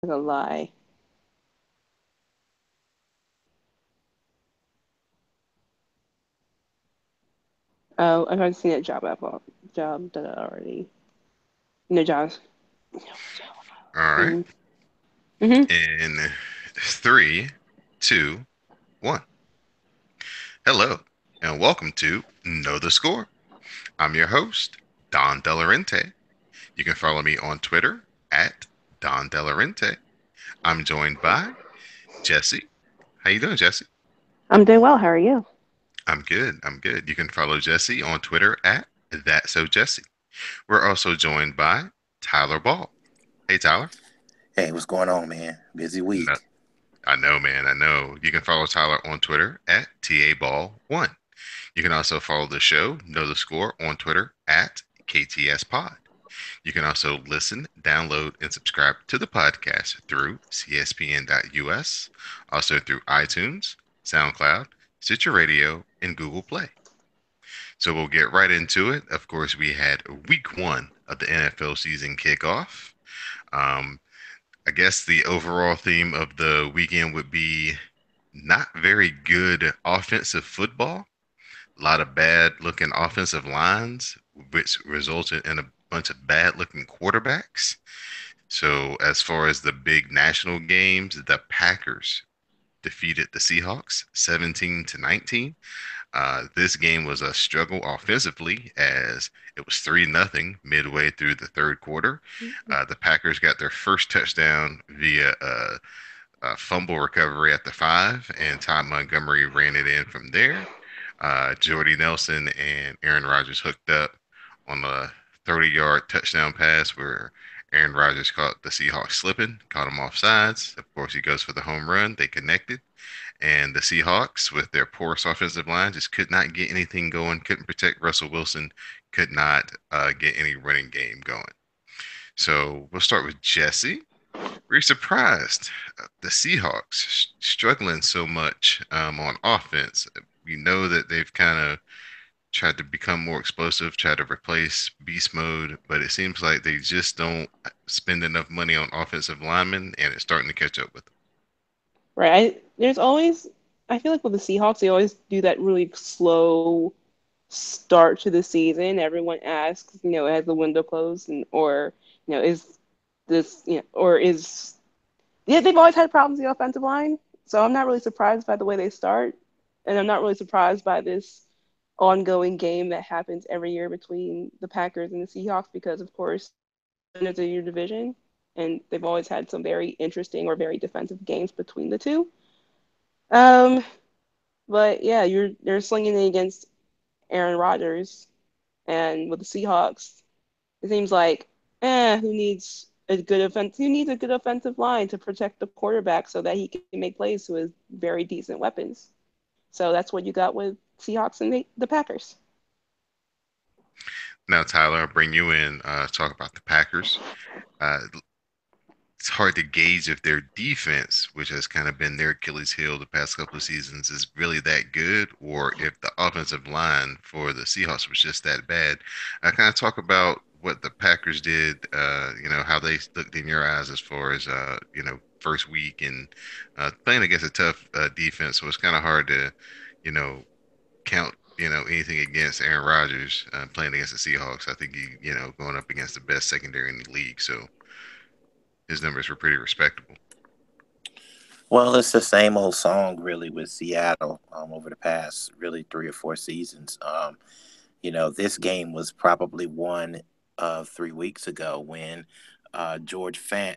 Not gonna lie. Oh, I've already seen that job done it already. No jobs. All right. Mm-hmm. Mm-hmm. In three, two, one. Hello, and welcome to Know the Score. I'm your host, Don Delarente. You can follow me on Twitter at Don Delarente. I'm joined by Jesse. How you doing, Jesse? I'm doing well. How are you? I'm good. I'm good. You can follow Jesse on Twitter at That So Jesse. We're also joined by Tyler Ball. Hey, Tyler. Hey, what's going on, man? Busy No, week. I know, man. I know. You can follow Tyler on Twitter at TABall1. You can also follow the show, Know the Score, on Twitter at KTS Pod. You can also listen, download, and subscribe to the podcast through CSPN.us, also through iTunes, SoundCloud, Stitcher Radio, and Google Play. So we'll get right into it. Of course, we had week one of the NFL season kickoff. Um, I guess the overall theme of the weekend would be not very good offensive football. A lot of bad looking offensive lines, which resulted in a bunch of bad looking quarterbacks. So, as far as the big national games, the Packers defeated the Seahawks 17 to 19. This game was a struggle offensively as it was 3-0 midway through the third quarter. The Packers got their first touchdown via fumble recovery at the 5, and Todd Montgomery ran it in from there. Jordy Nelson and Aaron Rodgers hooked up on a 30-yard touchdown pass where Aaron Rodgers caught the Seahawks slipping, caught him off sides. Of course, he goes for the home run. They connected. And the Seahawks, with their porous offensive line, just could not get anything going, couldn't protect Russell Wilson, could not get any running game going. So we'll start with Jesse. Were you surprised the Seahawks struggling so much on offense? We know that they've kind of tried to become more explosive, try to replace beast mode, but it seems like they just don't spend enough money on offensive linemen, and it's starting to catch up with them. Right. There's always, I feel like with the Seahawks, they always do that really slow start to the season. Everyone asks, has the window closed, and or is this, or is yeah, they've always had problems with the offensive line. So I'm not really surprised by the way they start, and I'm not really surprised by this ongoing game that happens every year between the Packers and the Seahawks because, of course, winners of your division, and they've always had some very interesting or very defensive games between the two. Um, but yeah, you're slinging it against Aaron Rodgers, and with the Seahawks, it seems like, who needs a good offensive line to protect the quarterback so that he can make plays with very decent weapons. So that's what you got with Seahawks and the Packers. Now, Tyler, I'll bring you in, talk about the Packers. Uh, it's hard to gauge if their defense, which has kind of been their Achilles heel the past couple of seasons, is really that good, or if the offensive line for the Seahawks was just that bad. I kind of talk about what the Packers did, how they looked in your eyes as far as, first week and playing against a tough defense. So it's kind of hard to, you know, count, anything against Aaron Rodgers playing against the Seahawks. I think going up against the best secondary in the league. So his numbers were pretty respectable. Well, it's the same old song, really, with Seattle over the past really 3 or 4 seasons. This game was probably won 3 weeks ago when George Fant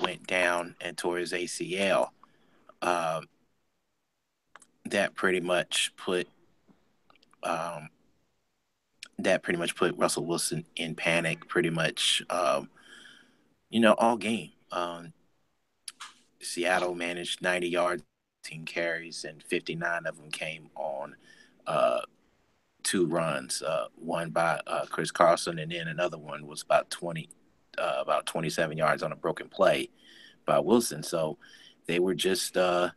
went down and tore his ACL. Um, that pretty much put um, that pretty much put Russell Wilson in panic. Pretty much, all game. Seattle managed 90 yards, 18 carries, and 59 of them came on uh, 2 runs. One by Chris Carson, and then another one was about 27 yards on a broken play by Wilson. So they were just, it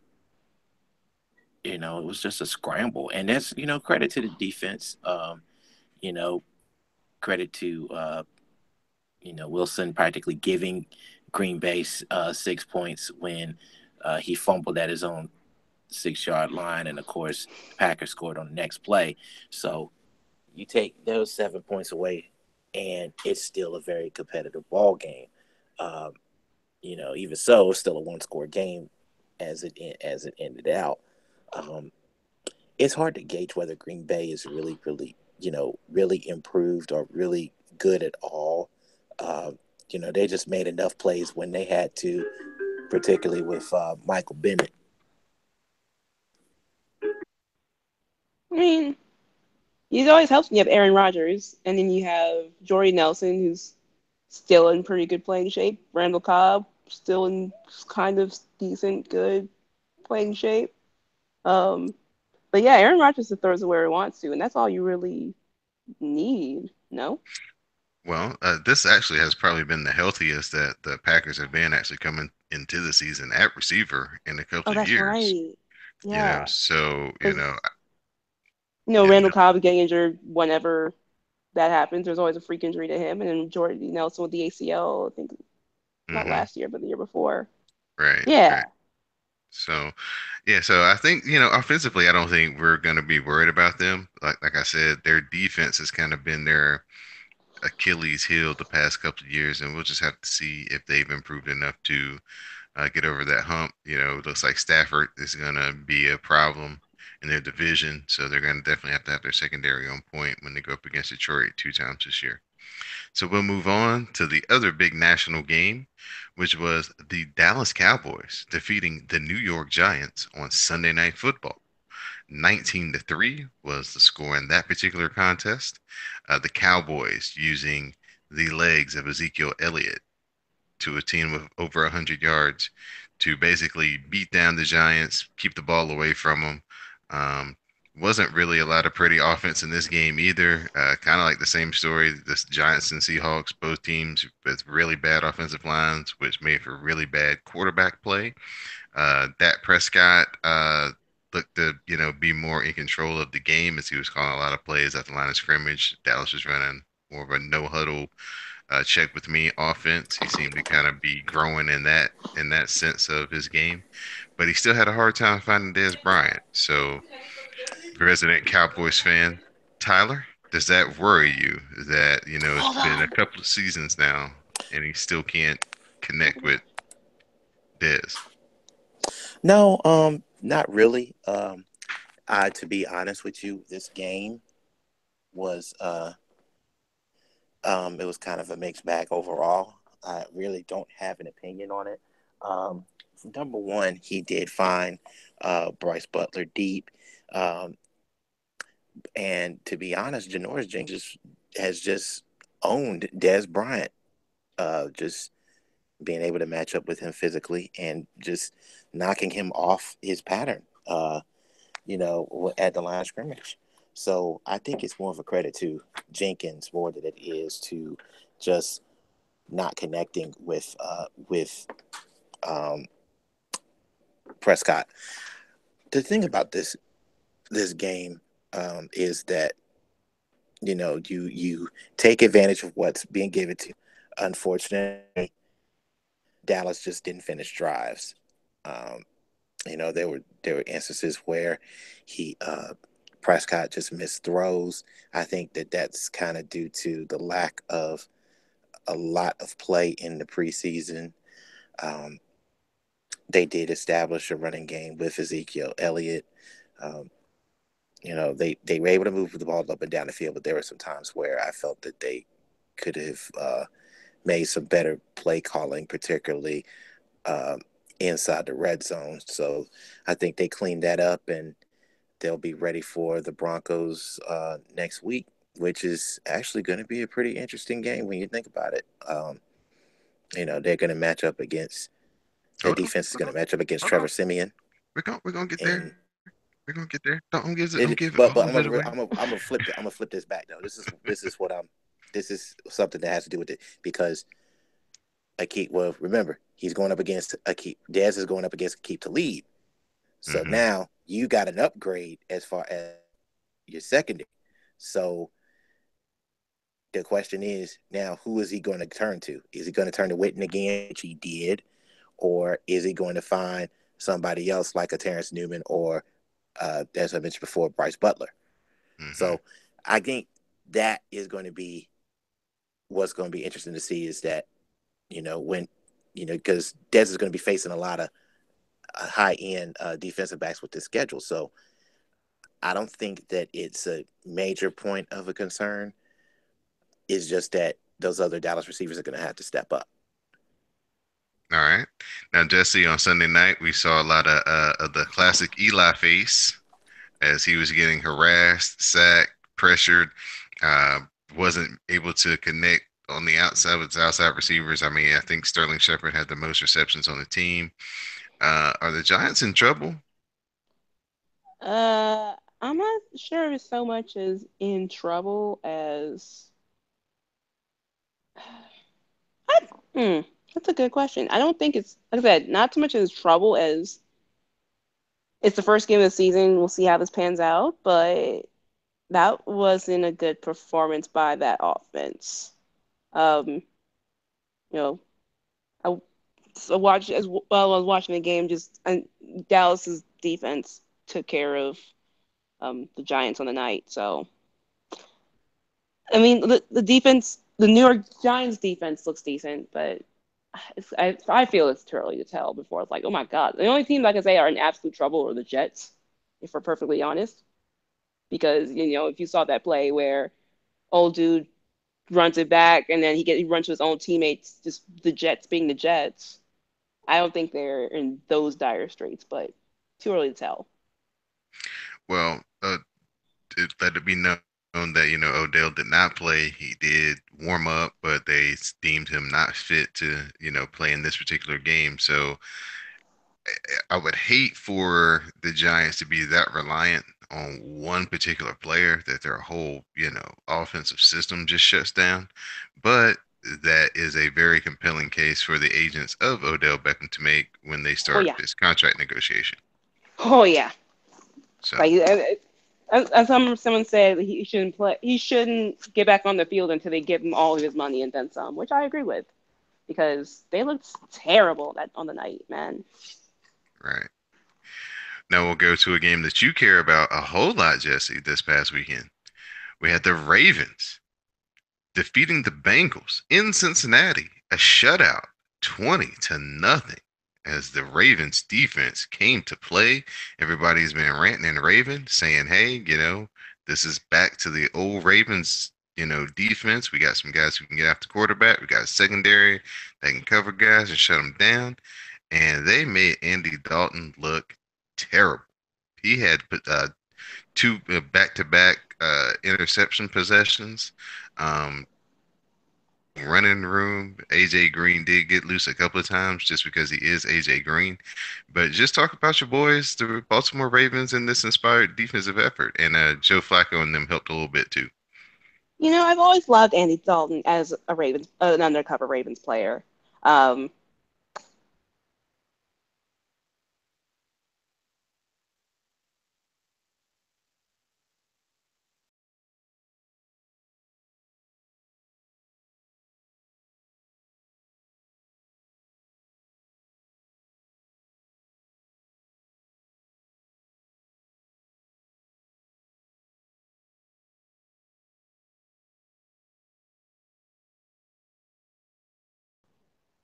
was just a scramble, and that's credit to the defense. You know, credit to Wilson practically giving Green Bay 6 points when he fumbled at his own 6 yard line, and of course the Packers scored on the next play. So you take those 7 points away, and it's still a very competitive ball game. Um, even so, it's still a one-score game as it ended out. Um, it's hard to gauge whether Green Bay is really, really, really improved or really good at all. They just made enough plays when they had to, particularly with Michael Bennett. I mean, it always helps when you have Aaron Rodgers, and then you have Jordy Nelson, who's still in pretty good playing shape. Randall Cobb, still in kind of decent, good playing shape. Um, but yeah, Aaron Rodgers throws it where he wants to, and that's all you really need. No? Well, this actually has probably been the healthiest that the Packers have been actually coming into the season at receiver in a Oh, couple of that's years. right. Yeah, So because yeah, Randall Cobb getting injured whenever that happens. There's always a freak injury to him, and then Jordy Nelson with the ACL. I think not hmm last year, but the year before. right, right. Yeah. So yeah, so I think offensively, I don't think we're gonna be worried about them. Like I said, their defense has kind of been their Achilles heel the past couple of years, and we'll just have to see if they've improved enough to get over that hump. It looks like Stafford is going to be a problem in their division, so they're going to definitely have to have their secondary on point when they go up against Detroit 2 times this year. So we'll move on to the other big national game, which was the Dallas Cowboys defeating the New York Giants on Sunday Night Football. 19-3 was the score in that particular contest. The Cowboys using the legs of Ezekiel Elliott to a team of over 100 yards to basically beat down the Giants, keep the ball away from them. Um, wasn't really a lot of pretty offense in this game either. Kind of like the same story. The Giants and Seahawks, both teams with really bad offensive lines, which made for really bad quarterback play. Dak Prescott looked to be more in control of the game as he was calling a lot of plays at the line of scrimmage. Dallas was running more of a no huddle check with me offense. He seemed to kind of be growing in that sense of his game, but he still had a hard time finding Dez Bryant. So, resident Cowboys fan, Tyler, does that worry you that it's Hold been a on. couple of seasons now and he still can't connect with Dez? No, not really. To be honest with you, this game was it was kind of a mixed bag overall. I really don't have an opinion on it. Um, Number one, he did find Bryce Butler deep, um, and to be honest, Janoris Jenkins has just owned Dez Bryant. Just being able to match up with him physically and just knocking him off his pattern. At the line of scrimmage. So I think it's more of a credit to Jenkins more than it is to just not connecting with um, Prescott. The thing about this game is that you take advantage of what's being given to you. Unfortunately, Dallas just didn't finish drives. Um, there were instances where he Prescott just missed throws. I think that's kind of due to the lack of a lot of play in the preseason. Um, they did establish a running game with Ezekiel Elliott. Um, they were able to move the ball up and down the field, but there were some times where I felt that they could have made some better play calling, particularly um, inside the red zone. So I think they cleaned that up, and they'll be ready for the Broncos next week, which is actually going to be a pretty interesting game when you think about it. They're going to match up against their Hold on, defense is hold going on, to match up against hold on. Trevor Simeon, We're gonna get there. and We're gonna get there. Don't give but all of it I'm away. gonna flip this back though. This is something that has to do with it because Akeem. Well, remember he's going up against Akeem. Dez is going up against Akeem Talib. So hmm now you got an upgrade as far as your secondary. So the question is now, who is he going to turn to? Is he going to turn to Witten again, which he did, or is he going to find somebody else like a Terrence Newman or, as I mentioned before, Bryce Butler? Mm-hmm. So I think that is going to be what's going to be interesting to see, is that, when, because Dez is going to be facing a lot of high-end defensive backs with this schedule. So I don't think that it's a major point of a concern. It's just that those other Dallas receivers are going to have to step up. All right. Now, Jesse, on Sunday night, we saw a lot of the classic Eli face as he was getting harassed, sacked, pressured, wasn't able to connect on the outside with his outside receivers. I mean, I think Sterling Shepard had the most receptions on the team. Are the Giants in trouble? I'm not sure if so much as in trouble as that's a good question. I don't think it's, like I said, not so much as trouble as it's the first game of the season. We'll see how this pans out, but that wasn't a good performance by that offense. You know, I watched as well. I was watching the game. Dallas's defense took care of the Giants on the night. So, I mean, the defense, the New York Giants defense looks decent, but I feel it's too early to tell before it's like, oh my God. The only teams I can say are in absolute trouble are the Jets, if we're perfectly honest. Because, if you saw that play where old dude runs it back and then he runs to his own teammates, just the Jets being the Jets, I don't think they're in those dire straits, but too early to tell. Well, let it be known that, Odell did not play. He did warm up, but they deemed him not fit to, play in this particular game. So I would hate for the Giants to be that reliant on one particular player that their whole, offensive system just shuts down. But that is a very compelling case for the agents of Odell Beckham to make when they start this contract negotiation. Oh yeah. So, like, as someone said, he shouldn't play. He shouldn't get back on the field until they give him all of his money and then some, which I agree with, because they looked terrible on the night, man. Right. Now we'll go to a game that you care about a whole lot, Jesse, this past weekend. We had the Ravens defeating the Bengals in Cincinnati, a shutout, 20-0, as the Ravens defense came to play. Everybody's been ranting and raving, saying, hey, this is back to the old Ravens, defense. We got some guys who can get after quarterback. We got a secondary that can cover guys and shut them down. And they made Andy Dalton look terrible. He had put two back-to-back interception possessions. Running room, AJ Green did get loose a couple of times just because he is AJ Green. But just talk about your boys, the Baltimore Ravens, and this inspired defensive effort. And Joe Flacco and them helped a little bit too. I've always loved Andy Dalton as an undercover Ravens player.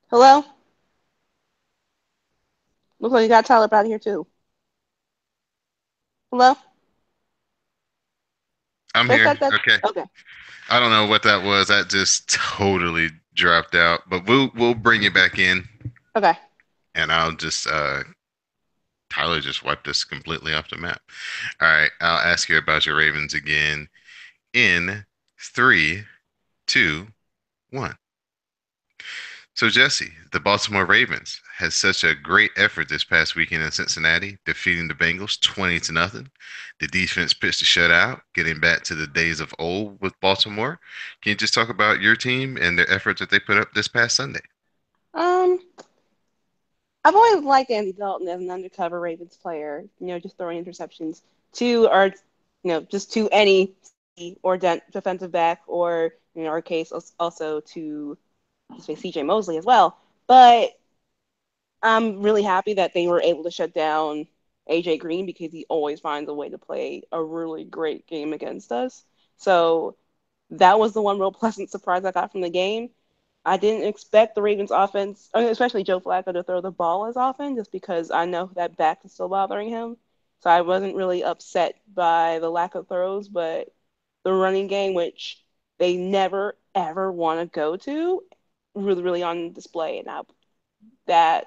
Hello? Looks like you got Tyler out of here too. Hello? I'm here. Okay. I don't know what that was. That just totally dropped out. But we'll bring it back in. Okay. And I'll just Tyler just wiped us completely off the map. All right, I'll ask you about your Ravens again in 3, 2, 1. So, Jesse, the Baltimore Ravens had such a great effort this past weekend in Cincinnati, defeating the Bengals 20-0. The defense pitched a shutout, getting back to the days of old with Baltimore. Can you just talk about your team and the effort that they put up this past Sunday? I've always liked Andy Dalton as an undercover Ravens player, just throwing interceptions to any or defensive back or in our case, also to say CJ Mosley as well. But I'm really happy that they were able to shut down AJ Green because he always finds a way to play a really great game against us. So that was the one real pleasant surprise I got from the game. I didn't expect the Ravens offense, especially Joe Flacco, to throw the ball as often just because I know that back is still bothering him. So I wasn't really upset by the lack of throws, but the running game, which they never ever want to go to, really, really on display. And that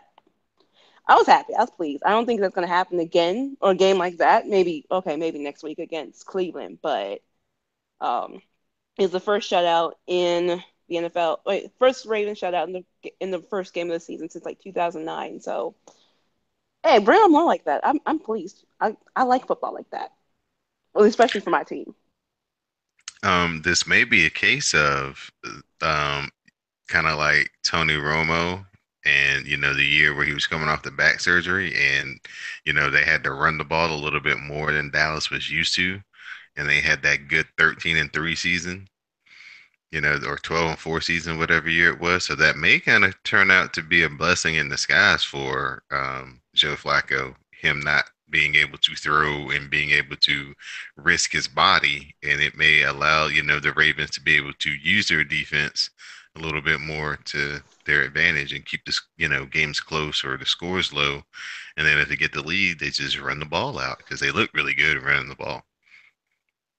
I was happy. I was pleased. I don't think that's going to happen again or a game like that. Maybe next week against Cleveland, but um, it's the first shutout in the NFL. Wait, first Ravens shutout in the first game of the season since like 2009. So, hey, bring on more like that. I'm pleased. I like football like that, well, especially for my team. This may be a case of um, kind of like Tony Romo and the year where he was coming off the back surgery and they had to run the ball a little bit more than Dallas was used to, and they had that good 13-3 season, or 12-4 season, whatever year it was. So that may kind of turn out to be a blessing in disguise for Joe Flacco, him not being able to throw and being able to risk his body. And it may allow, the Ravens to be able to use their defense a little bit more to their advantage and keep this, games close or the scores low. And then if they get the lead, they just run the ball out because they look really good running the ball.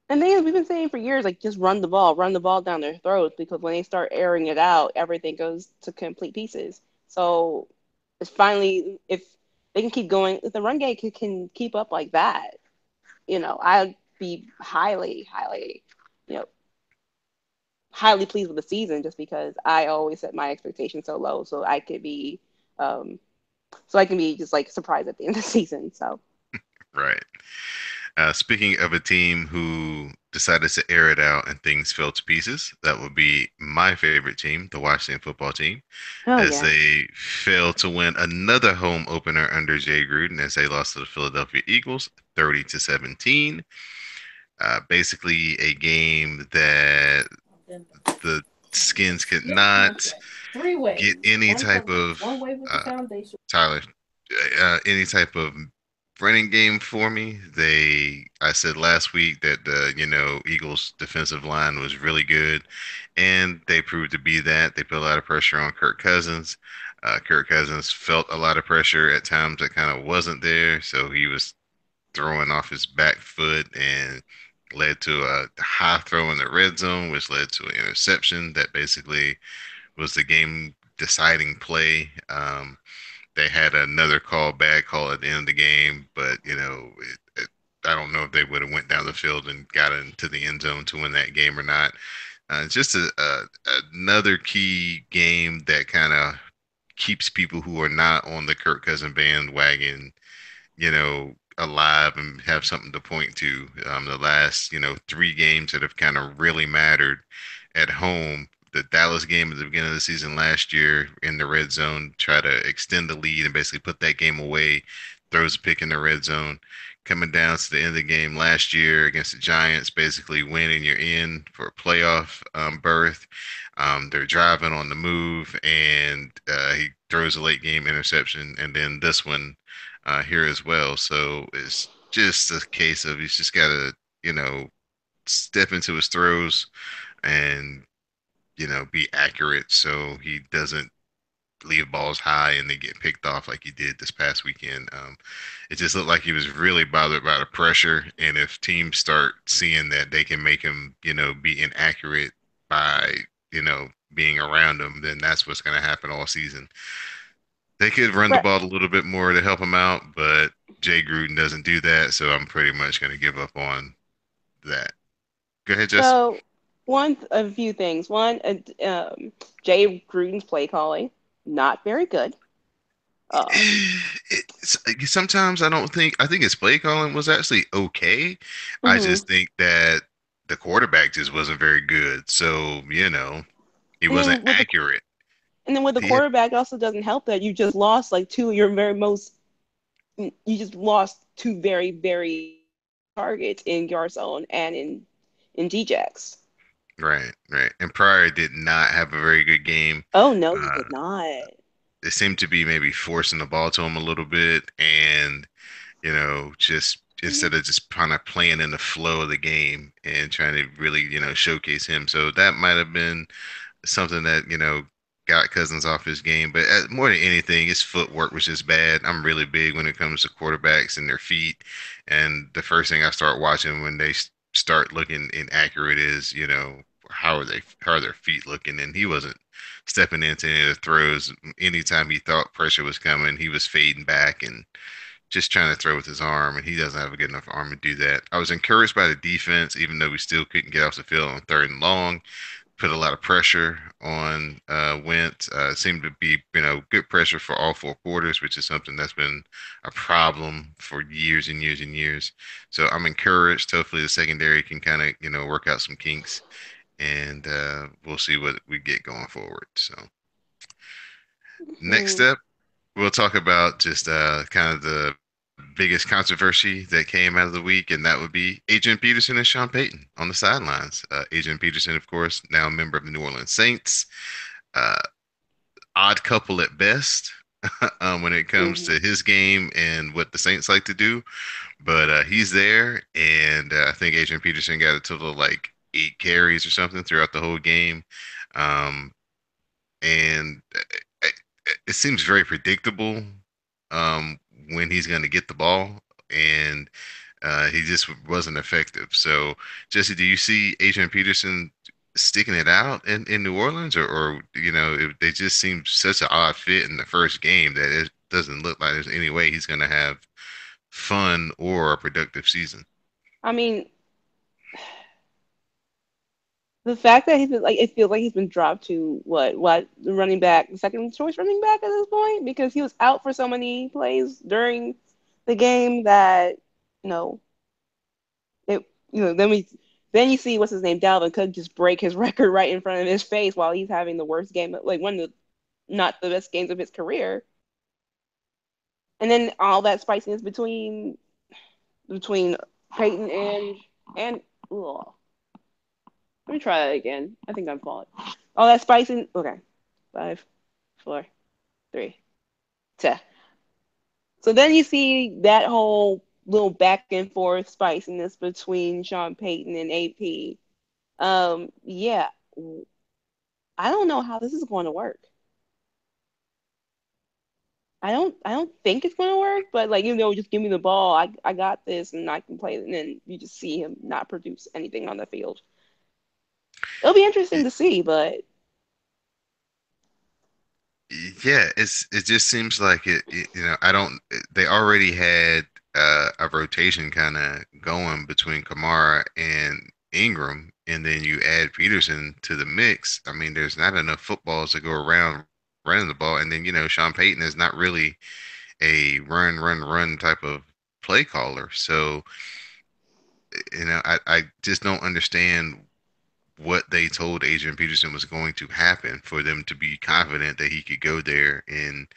And we've been saying for years, like, just run the ball down their throats because when they start airing it out, everything goes to complete pieces. So it's finally, if they can keep going, if the run game can keep up like that, I'd be you know, highly pleased with the season just because I always set my expectations so low um, so I can be just like surprised at the end of the season. So. Right. Speaking of a team who decided to air it out and things fell to pieces, that would be my favorite team, the Washington football team, Oh as yeah. they failed to win another home opener under Jay Gruden as they lost to the Philadelphia Eagles 30-17. Basically, a game that the Skins could not get any type of Tyler, any type of running game for me. I said last week that the Eagles defensive line was really good, and they proved to be that. They put a lot of pressure on Kirk Cousins. Kirk Cousins felt a lot of pressure at times that kind of wasn't there, so he was throwing off his back foot and led to a high throw in the red zone, which led to an interception that basically was the game deciding play. They had another bad call at the end of the game, but I don't know if they would have went down the field and got into the end zone to win that game or not. Just another key game that kind of keeps people who are not on the Kirk Cousin bandwagon, alive and have something to point to. The last, three games that have kind of really mattered at home. The Dallas game at the beginning of the season last year in the red zone, try to extend the lead and basically put that game away, throws a pick in the red zone. Coming down to the end of the game last year against the Giants, basically winning, you're in for a playoff berth. They're driving on the move, and he throws a late game interception, and then this one here as well. So it's just a case of he's just got to, step into his throws and, be accurate so he doesn't leave balls high and they get picked off like he did this past weekend. It just looked like he was really bothered by the pressure. And if teams start seeing that they can make him, be inaccurate by, being around him, then that's what's going to happen all season. They could run the Right. ball a little bit more to help him out, but Jay Gruden doesn't do that, so I'm pretty much going to give up on that. Go ahead, Jess. So, a few things. One, Jay Gruden's play calling, not very good. Um, Sometimes I think his play calling was actually okay. I mhm. just think that the quarterback just wasn't very good. So, he And wasn't then accurate. with the He had, quarterback, it also doesn't help that you just lost like two of your you just lost two very, very targets in Garzone and in Djax. Right, right. And Pryor did not have a very good game. Oh no, he Uh, did not. it seemed to be maybe forcing the ball to him a little bit, and just instead of just kind of playing in the flow of the game and trying to really, showcase him. So that might have been something that, got Cousins off his game. But more than anything, his footwork was just bad. I'm really big when it comes to quarterbacks and their feet. And the first thing I start watching when they start looking inaccurate is, how are their feet looking? And he wasn't stepping into any of the throws. Anytime he thought pressure was coming, he was fading back and just trying to throw with his arm, and he doesn't have a good enough arm to do that. I was encouraged by the defense, even though we still couldn't get off the field on third and long. Put a lot of pressure on Wentz. Seemed to be, good pressure for all 4 quarters, which is something that's been a problem for years and years and years. So I'm encouraged. Hopefully, the secondary can kind of, work out some kinks, and we'll see what we get going forward. So next Hmm. step, we'll talk about just kind of the biggest controversy that came out of the week, and that would be Adrian Peterson and Sean Payton on the sidelines. Adrian Peterson, of course, now a member of the New Orleans Saints. Uh, Odd couple at best when it comes Hmm. to his game and what the Saints like to do, but he's there, and I think Adrian Peterson got a total of like 8 carries or something throughout the whole game. Um, and it seems very predictable um, when he's going to get the ball, and he just wasn't effective. So, Jesse, do you see Adrian Peterson sticking it out in New Orleans, or they just seem such an odd fit in the first game that it doesn't look like there's any way he's going to have fun or a productive season? I mean, the fact that he's been like, it feels like he's been dropped to what the running back, the second choice running back at this point, because he was out for so many plays during the game that you know it then you see what's his name, Dalvin Cook, just break his record right in front of his face while he's having the worst game, like one of the not the best games of his career. And then all that spiciness between Peyton and ugh. Let me try that again. I think I'm falling. All that spicy. Okay, 5, 4, 3, 2. So then you see that whole little back and forth spiciness between Sean Payton and AP. Yeah, I don't know how this is going to work. I don't think it's going to work, but like just give me the ball. I got this, and I can play it. And then you just see him not produce anything on the field. It'll be interesting to see, but Yeah, it just seems like I don't they already had a rotation kind of going between Kamara and Ingram, and then you add Peterson to the mix. I mean, there's not enough footballs to go around running the ball, and then Sean Payton is not really a run, run, run type of play caller. So, I just don't understand what they told Adrian Peterson was going to happen for them to be confident that he could go there and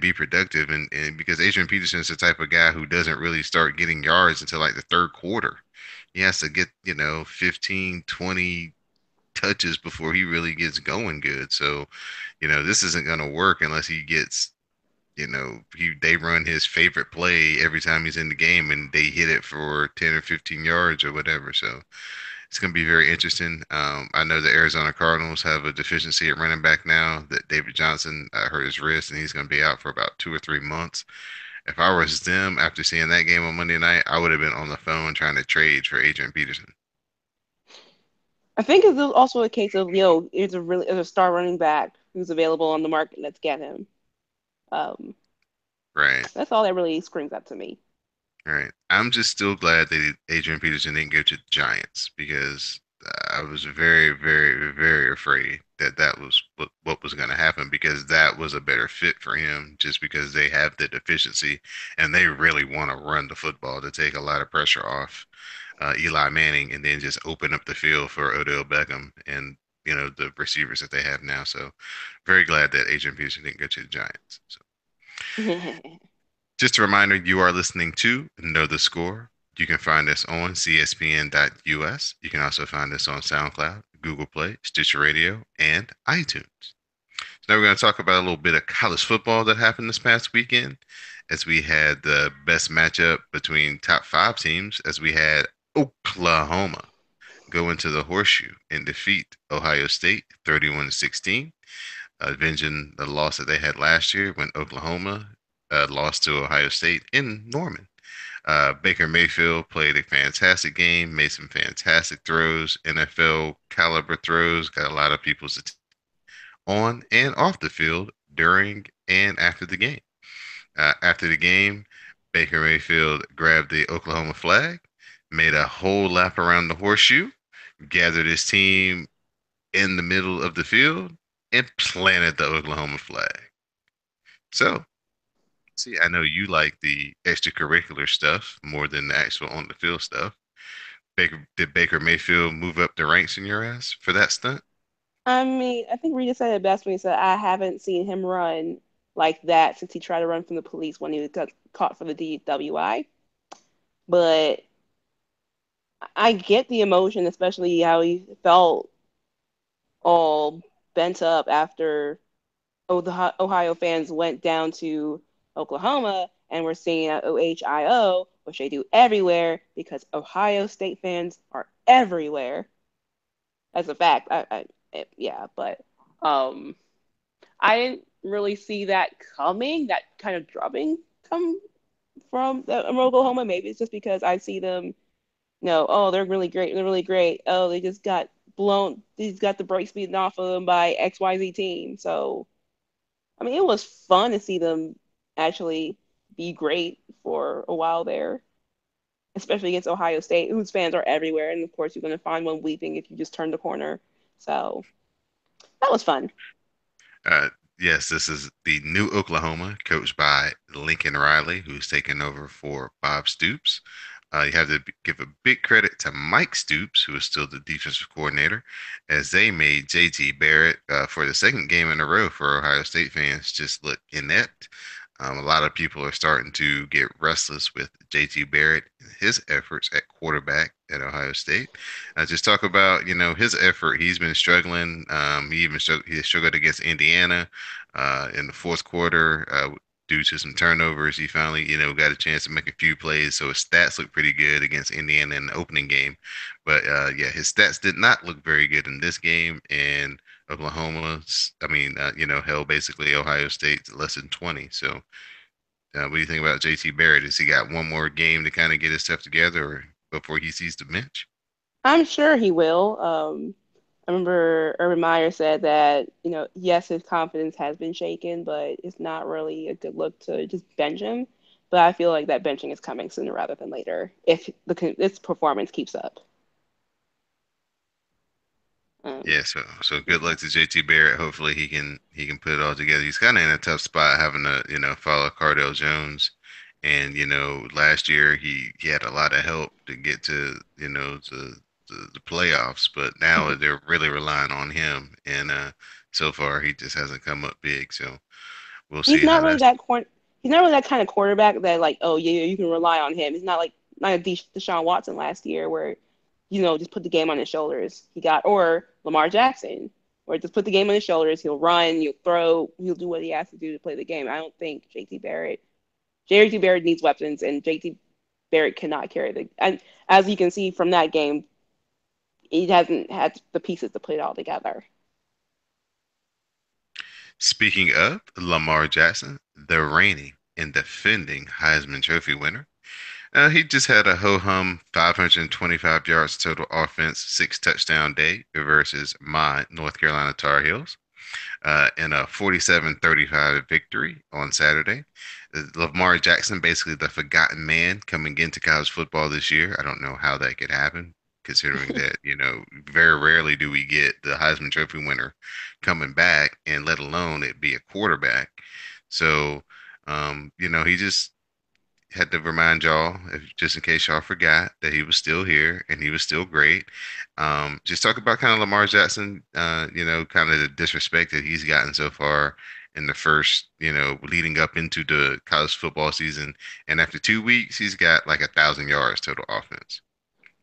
be productive, and because Adrian Peterson is the type of guy who doesn't really start getting yards until like the third quarter. He has to get 15, 20 touches before he really gets going good. So this isn't going to work unless he gets they run his favorite play every time he's in the game and they hit it for 10 or 15 yards or whatever. So it's going to be very interesting. I know the Arizona Cardinals have a deficiency at running back now. That David Johnson hurt his wrist and he's going to be out for about 2 or 3 months. If I was them after seeing that game on Monday night, I would have been on the phone trying to trade for Adrian Peterson. I think it's also a case of it's a star running back who's available on the market. Let's get him. Um, Right, that's all that really screams out to me. right. I'm just still glad that Adrian Peterson didn't go to the Giants because I was very, very, very afraid that that was what was going to happen because that was a better fit for him just because they have the deficiency and they really want to run the football to take a lot of pressure off Eli Manning and then just open up the field for Odell Beckham and the receivers that they have now. So very glad that Adrian Peterson didn't go to the Giants. So just a reminder, you are listening to Know the Score. You can find us on CSPN.us. You can also find us on SoundCloud, Google Play, Stitcher Radio, and iTunes. So now we're going to talk about a little bit of college football that happened this past weekend, as we had the best matchup between top five teams, as we had Oklahoma go into the horseshoe and defeat Ohio State 31-16, avenging the loss that they had last year when Oklahoma lost to Ohio State in Norman. Baker Mayfield played a fantastic game, made some fantastic throws, NFL caliber throws, got a lot of people's attention on and off the field during and after the game. After the game, Baker Mayfield grabbed the Oklahoma flag, made a whole lap around the horseshoe, gathered his team in the middle of the field, and planted the Oklahoma flag. So, see, I know you like the extracurricular stuff more than the actual on the field stuff. Did Baker Mayfield move up the ranks in your ass for that stunt? I mean, I think Rita said it best when he said, I haven't seen him run like that since he tried to run from the police when he got caught for the DWI. But I get the emotion, especially how he felt all bent up after Ohio fans went down to Oklahoma and were singing at OHIO, which they do everywhere because Ohio State fans are everywhere. As a fact, yeah, but um, I didn't really see that coming, that kind of drubbing come from Oklahoma. Maybe it's just because I see them, oh, they're really great, they're really great. Oh, they just got blown, he's got the brakes beaten off of them by XYZ team. So, I mean, it was fun to see them actually be great for a while there, especially against Ohio State, whose fans are everywhere. And of course, you're going to find one weeping if you just turn the corner. So that was fun. Uh, yes, this is the new Oklahoma, coached by Lincoln Riley, who's taken over for Bob Stoops. You have to give a big credit to Mike Stoops, who is still the defensive coordinator, as they made JT Barrett for the second game in a row for Ohio State fans just look inept. A lot of people are starting to get restless with JT Barrett and his efforts at quarterback at Ohio State. Just talk about his effort. He's been struggling. He struggled against Indiana in the fourth quarter due to some turnovers. He finally got a chance to make a few plays, so his stats look pretty good against Indiana in the opening game. But yeah, his stats did not look very good in this game, and Oklahoma, I mean, held basically Ohio State to less than 20. So, what do you think about JT Barrett? Has he got one more game to kind of get his stuff together before he sees the bench? I'm sure he will. I remember Urban Meyer said that, yes, his confidence has been shaken, but it's not really a good look to just bench him. But I feel like that benching is coming sooner rather than later if this performance keeps up. Um, Yeah, so good luck to JT Barrett. Hopefully he can put it all together. He's kind of in a tough spot having to follow Cardell Jones, and last year he had a lot of help to get to the playoffs, but now they're really relying on him, and so far he just hasn't come up big. So we'll he's see how not really that's. that he's not really that kind of quarterback that like, oh yeah, you can rely on him. He's not like not a Deshaun Watson last year where just put the game on his shoulders. Or Lamar Jackson, where just put the game on his shoulders. He'll run, he'll throw, he'll do what he has to do to play the game. I don't think JT Barrett needs weapons, and JT Barrett cannot carry the. And as you can see from that game, he hasn't had the pieces to put it all together. Speaking of Lamar Jackson, the reigning and defending Heisman Trophy winner. He just had a ho hum 525 yards total offense, six touchdown day versus my North Carolina Tar Heels in a 47-35 victory on Saturday. Lamar Jackson, basically the forgotten man coming into college football this year. I don't know how that could happen, considering that, very rarely do we get the Heisman Trophy winner coming back, and let alone it be a quarterback. So, he just had to remind y'all, just in case y'all forgot, that he was still here and he was still great. Just talk about kind of Lamar Jackson, kind of the disrespect that he's gotten so far in the first, leading up into the college football season. And after 2 weeks, he's got like 1,000 yards total offense.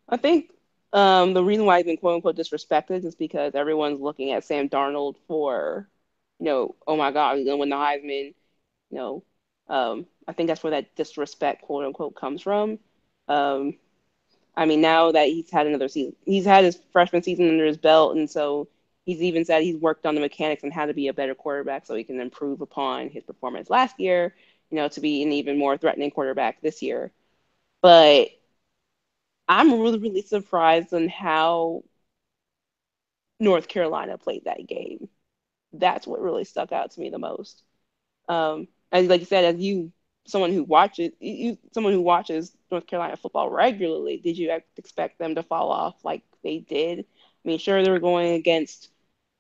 I think The reason why he's been quote unquote disrespected is because everyone's looking at Sam Darnold for, oh my God, he's gonna win the Heisman. You know, I think that's where that disrespect quote unquote comes from. Um, I mean, now that he's had another season, he's had his freshman season under his belt, and so he's even said he's worked on the mechanics and how to be a better quarterback so he can improve upon his performance last year, to be an even more threatening quarterback this year. But I'm really, really surprised on how North Carolina played that game. That's what really stuck out to me the most. As like you said, as someone who watches North Carolina football regularly, did you expect them to fall off like they did? I mean, sure they were going against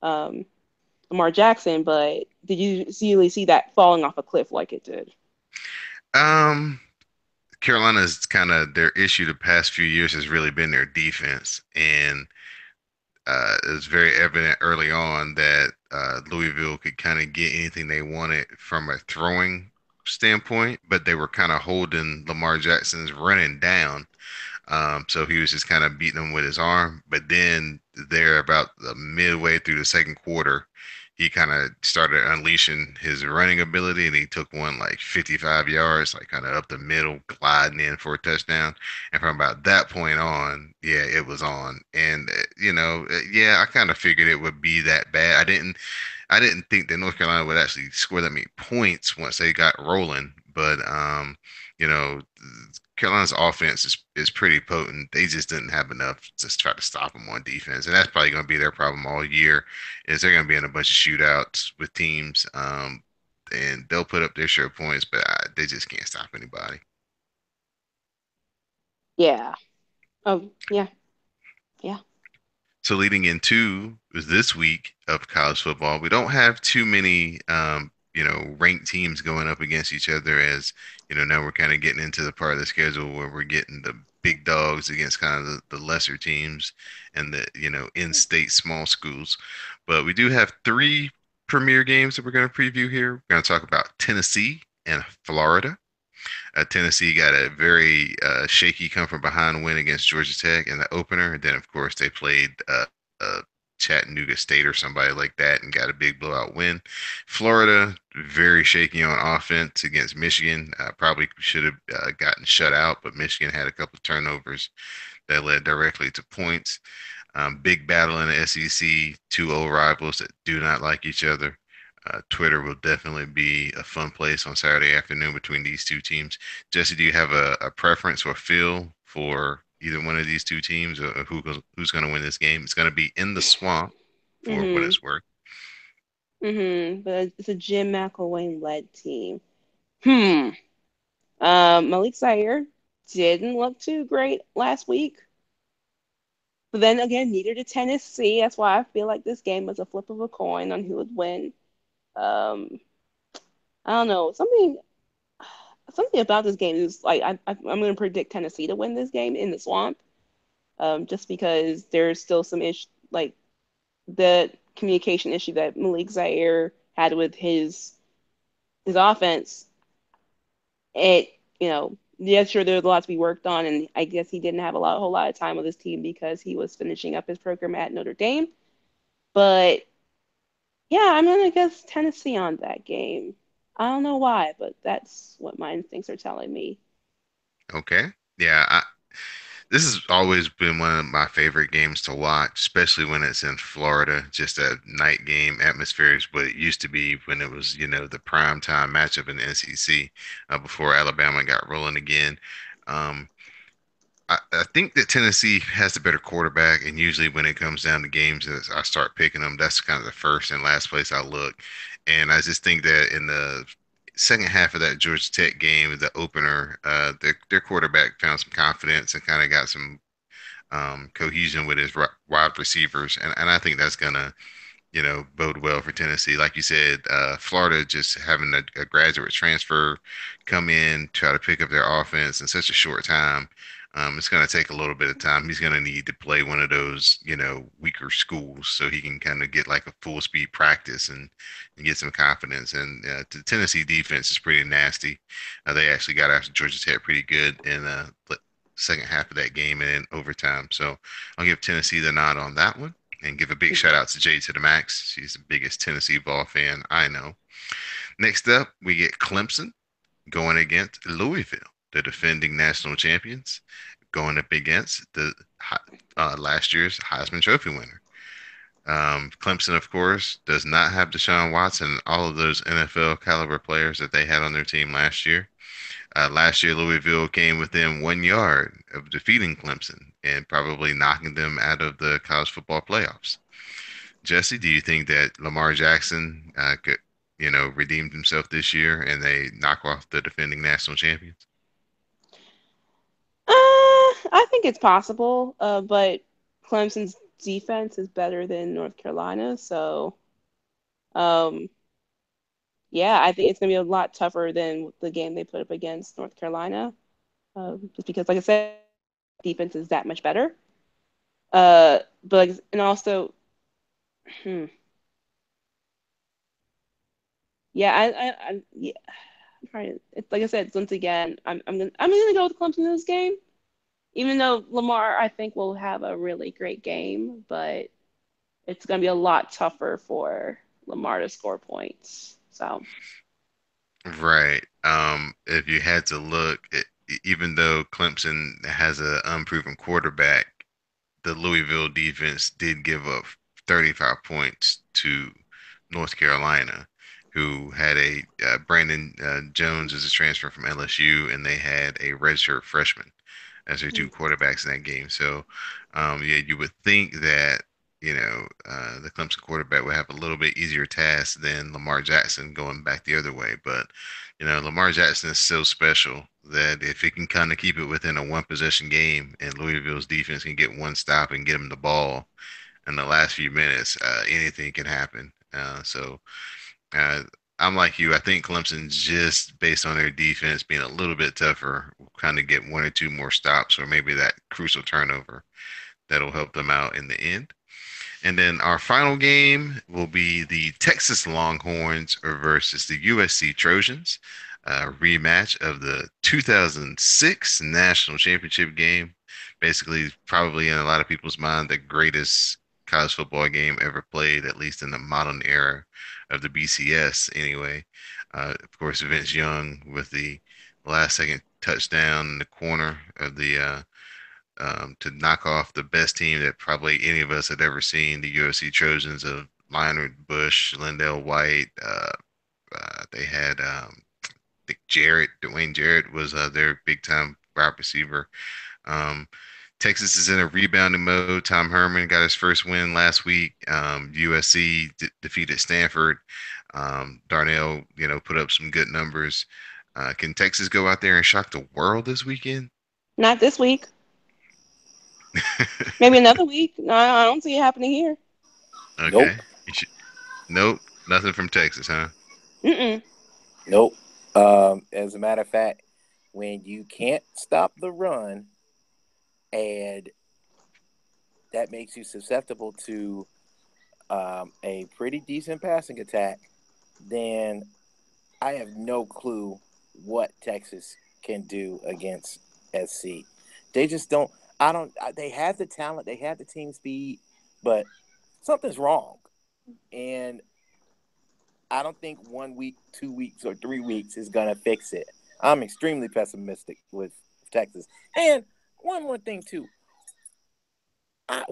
um, Lamar Jackson, but did you really see that falling off a cliff like it did? Um, Carolina's kind of their issue the past few years has really been their defense, and it was very evident early on that Louisville could kind of get anything they wanted from a throwing standpoint, but they were kind of holding Lamar Jackson's running down. So he was just kind of beating him with his arm. But then there, about the midway through the second quarter, he kind of started unleashing his running ability, and he took one like 55 yards, like kind of up the middle, gliding in for a touchdown. And from about that point on, yeah, it was on. And yeah, I kind of figured it would be that bad. I didn't think that North Carolina would actually score that many points once they got rolling. But you know, Carolina's offense is pretty potent. They just didn't have enough to try to stop them on defense, and that's probably going to be their problem all year. Is they're going to be in a bunch of shootouts with teams, and they'll put up their share points, but they just can't stop anybody. Yeah. Oh, yeah. Yeah. So leading into this week of college football, we don't have too many, ranked teams going up against each other. As now we're kind of getting into the part of the schedule where we're getting the big dogs against kind of the lesser teams and the in-state small schools. But we do have three premier games that we're going to preview here. We're going to talk about Tennessee and Florida. Tennessee got a very shaky come from behind win against Georgia Tech in the opener. And then, of course, they played Chattanooga State or somebody like that and got a big blowout win. Florida, very shaky on offense against Michigan. Probably should have gotten shut out, but Michigan had a couple of turnovers that led directly to points. Big battle in the SEC, two old rivals that do not like each other. Twitter will definitely be a fun place on Saturday afternoon between these two teams. Jesse, do you have a preference or feel for either one of these two teams, or who's going to win this game? It's going to be in the swamp for what Mm-hmm. it's worth. Mm-hmm. But it's a Jim McElwain led team. Hmm. Malik Zaire didn't look too great last week. But then again, neither did Tennessee. That's why I feel like this game was a flip of a coin on who would win. Um, I don't know. Something about this game is like I'm going to predict Tennessee to win this game in the swamp. Just because there's still some issue like the communication issue that Malik Zaire had with his offense. It yeah, sure, there's a lot to be worked on, and I guess he didn't have a whole lot of time with his team because he was finishing up his program at Notre Dame. But yeah, I'm gonna guess Tennessee on that game. I don't know why, but that's what my instincts are telling me. Okay. Yeah, this has always been one of my favorite games to watch, especially when it's in Florida. Just a night game atmosphere is what it used to be when it was, the prime time matchup in the SEC before Alabama got rolling again. Um, I think that Tennessee has the better quarterback, and usually when it comes down to games, as I start picking them, that's kind of the first and last place I look. And I just think that in the second half of that Georgia Tech game, the opener, their quarterback found some confidence and kind of got some cohesion with his wide receivers, and I think that's gonna bode well for Tennessee. Like you said, Florida just having a graduate transfer come in, try to pick up their offense in such a short time. It's going to take a little bit of time. He's going to need to play one of those, weaker schools so he can kind of get like a full speed practice and get some confidence. And the Tennessee defense is pretty nasty. They actually got after Georgia Tech pretty good in second half of that game and in overtime. So I'll give Tennessee the nod on that one and give a big shout out to Jay to the Max. She's the biggest Tennessee ball fan I know. Next up, we get Clemson going against Louisville, the defending national champions, going up against the last year's Heisman Trophy winner. Clemson, of course, does not have Deshaun Watson and all of those NFL caliber players that they had on their team last year. Last year, Louisville came within 1 yard of defeating Clemson and probably knocking them out of the college football playoffs. Jesse, do you think that Lamar Jackson could, redeemed himself this year and they knock off the defending national champions? I think it's possible, but Clemson's defense is better than North Carolina, so yeah, I think it's going to be a lot tougher than the game they put up against North Carolina, just because, like I said, defense is that much better. But and also, yeah, yeah. It's like I said, once again, I'm gonna go with Clemson in this game, even though Lamar I think will have a really great game, but it's gonna be a lot tougher for Lamar to score points. So Right. If you had to look, even though Clemson has an unproven quarterback, the Louisville defense did give up 35 points to North Carolina, who had a Brandon Jones as a transfer from LSU, and they had a redshirt freshman as their two quarterbacks in that game. So, yeah, you would think that the Clemson quarterback would have a little bit easier task than Lamar Jackson going back the other way. But Lamar Jackson is so special that if he can kind of keep it within a one possession game and Louisville's defense can get one stop and get him the ball in the last few minutes, anything can happen. So uh, I'm like you. I think Clemson's just based on their defense being a little bit tougher, kind of get one or two more stops or maybe that crucial turnover that'll help them out in the end. And then our final game will be the Texas Longhorns versus the USC Trojans, a rematch of the 2006 national championship game. Basically, probably in a lot of people's mind, the greatest college football game ever played, at least in the modern era of the BCS, anyway. Of course, Vince Young with the last second touchdown in the corner of the to knock off the best team that probably any of us had ever seen, the USC Trojans of Leonard Bush, Lindell White. They had Jarrett, Dwayne Jarrett was their big time wide receiver. Um, Texas is in a rebounding mode. Tom Herman got his first win last week. USC defeated Stanford. Darnell, put up some good numbers. Can Texas go out there and shock the world this weekend? not this week. Maybe another week. No, I don't see it happening here. Okay. Nope. Nothing from Texas, huh? Nope. As a matter of fact, when you can't stop the run and that makes you susceptible to a pretty decent passing attack, then I have no clue what Texas can do against SC. They just don't. They have the talent, they have the team speed, but something's wrong. And I don't think 1 week, 2 weeks, or 3 weeks is going to fix it. I'm extremely pessimistic with Texas. And one more thing, too.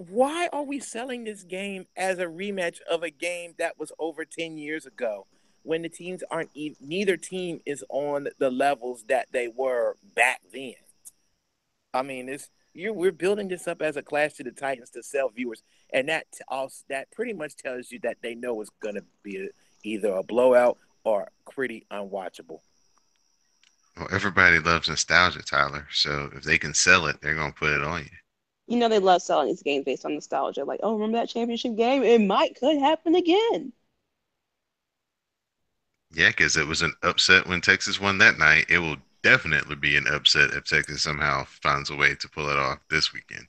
Why are we selling this game as a rematch of a game that was over 10 years ago when the teams aren't neither team is on the levels that they were back then? I mean, we're building this up as a Clash to the Titans to sell viewers, and that pretty much tells you that they know it's going to be either a blowout or pretty unwatchable. Well, everybody loves nostalgia, Tyler. So if they can sell it, they're going to put it on you. They love selling these games based on nostalgia. Like, oh, remember that championship game? It could happen again. Yeah, because it was an upset when Texas won that night. It will definitely be an upset if Texas somehow finds a way to pull it off this weekend.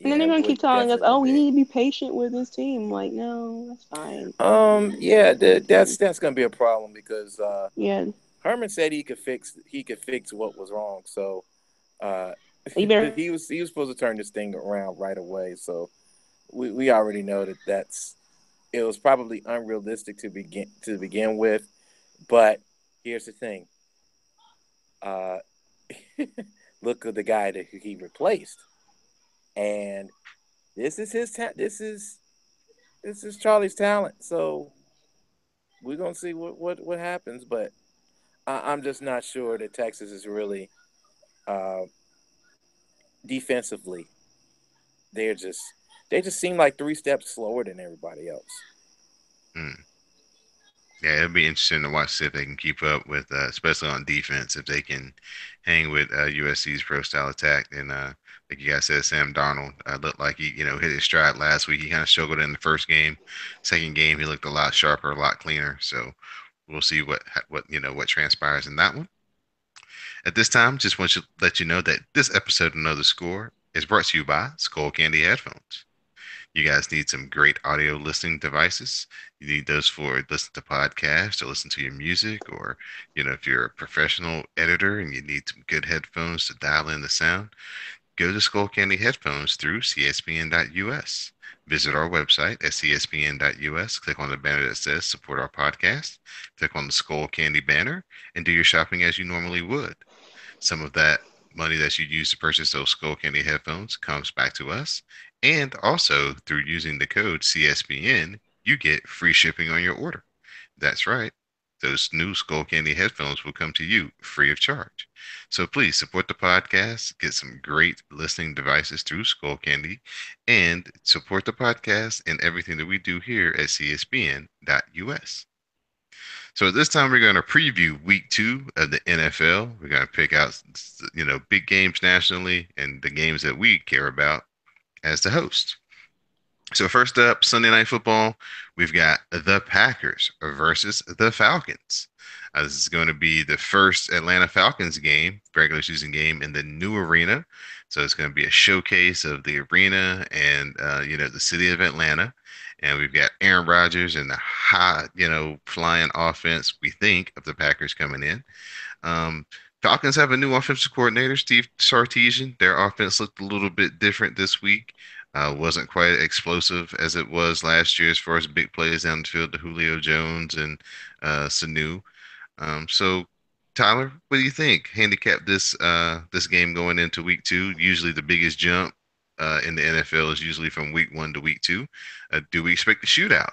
And then they're going to keep telling us, oh, we need to be patient with this team. Like, no, that's fine. Yeah, that's going to be a problem because yeah, Herman said he could fix what was wrong. So You better. he was supposed to turn this thing around right away. So we already know that's it was probably unrealistic to begin with. But here's the thing. Uh, look at the guy that he replaced, and this is his this is Charlie's talent. So we're gonna see what happens. But I'm just not sure that Texas is really uh, defensively. They're just they just seem like 3 steps slower than everybody else. Mm. Yeah, it'll be interesting to watch see if they can keep up with, especially on defense, if they can hang with USC's pro style attack. And like you guys said, Sam Darnold looked like he, hit his stride last week. He kind of struggled in the first game. Second game, he looked a lot sharper, a lot cleaner. So we'll see what transpires in that one. At this time, just want to let you know that this episode of Know the Score is brought to you by Skull Candy Headphones. You guys need some great audio listening devices. You need those for listen to podcasts or listen to your music, or if you're a professional editor and you need some good headphones to dial in the sound, go to Skull Candy Headphones through cspn.us. Visit our website at cspn.us. Click on the banner that says support our podcast. Click on the Skull Candy banner and do your shopping as you normally would. Some of that money that you use to purchase those Skull Candy headphones comes back to us. And also, through using the code CSBN, you get free shipping on your order. That's right. Those new Skull Candy headphones will come to you free of charge. So please support the podcast, get some great listening devices through Skull Candy, and support the podcast and everything that we do here at CSBN.us. So this time we're going to preview week 2 of the NFL. We're going to pick out, big games nationally and the games that we care about as the host. So first up, Sunday Night Football, we've got the Packers versus the Falcons. This is going to be the first Atlanta Falcons game, regular season game in the new arena. So it's going to be a showcase of the arena and the city of Atlanta. And we've got Aaron Rodgers and the high, flying offense, we think, of the Packers coming in. Falcons have a new offensive coordinator, Steve Sarkisian. Their offense looked a little bit different this week. Wasn't quite explosive as it was last year as far as big plays down the field to Julio Jones and Sanu. So, Tyler, what do you think? Handicap this game going into week 2. Usually, the biggest jump in the NFL is usually from week 1 to week 2. Do we expect a shootout?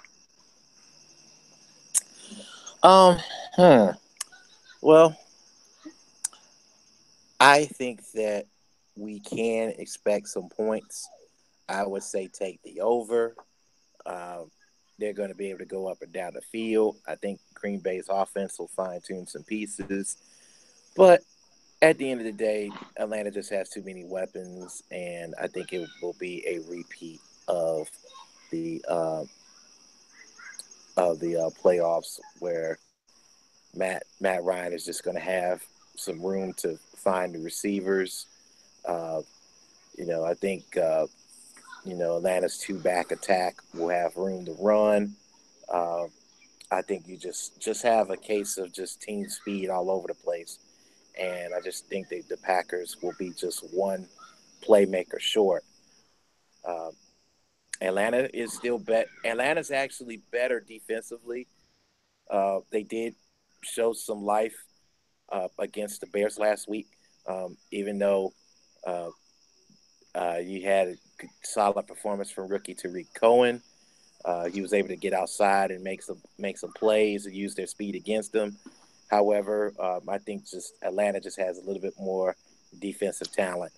Um, hmm. Well, I think that we can expect some points. I would say take the over. They're going to be able to go up and down the field. I think Green Bay's offense will fine tune some pieces. But at the end of the day, Atlanta just has too many weapons, and I think it will be a repeat of the playoffs where Matt Ryan is just going to have some room to find the receivers. Uh, I think Atlanta's two-back attack will have room to run. Uh, I think you just have a case of just team speed all over the place, and I just think that the Packers will be just one playmaker short. Uh, Atlanta is still Atlanta's actually better defensively. They did show some life against the Bears last week, even though uh, you had a solid performance from rookie Tariq Cohen. He was able to get outside and make some plays and use their speed against them. However, I think just Atlanta just has a little bit more defensive talent,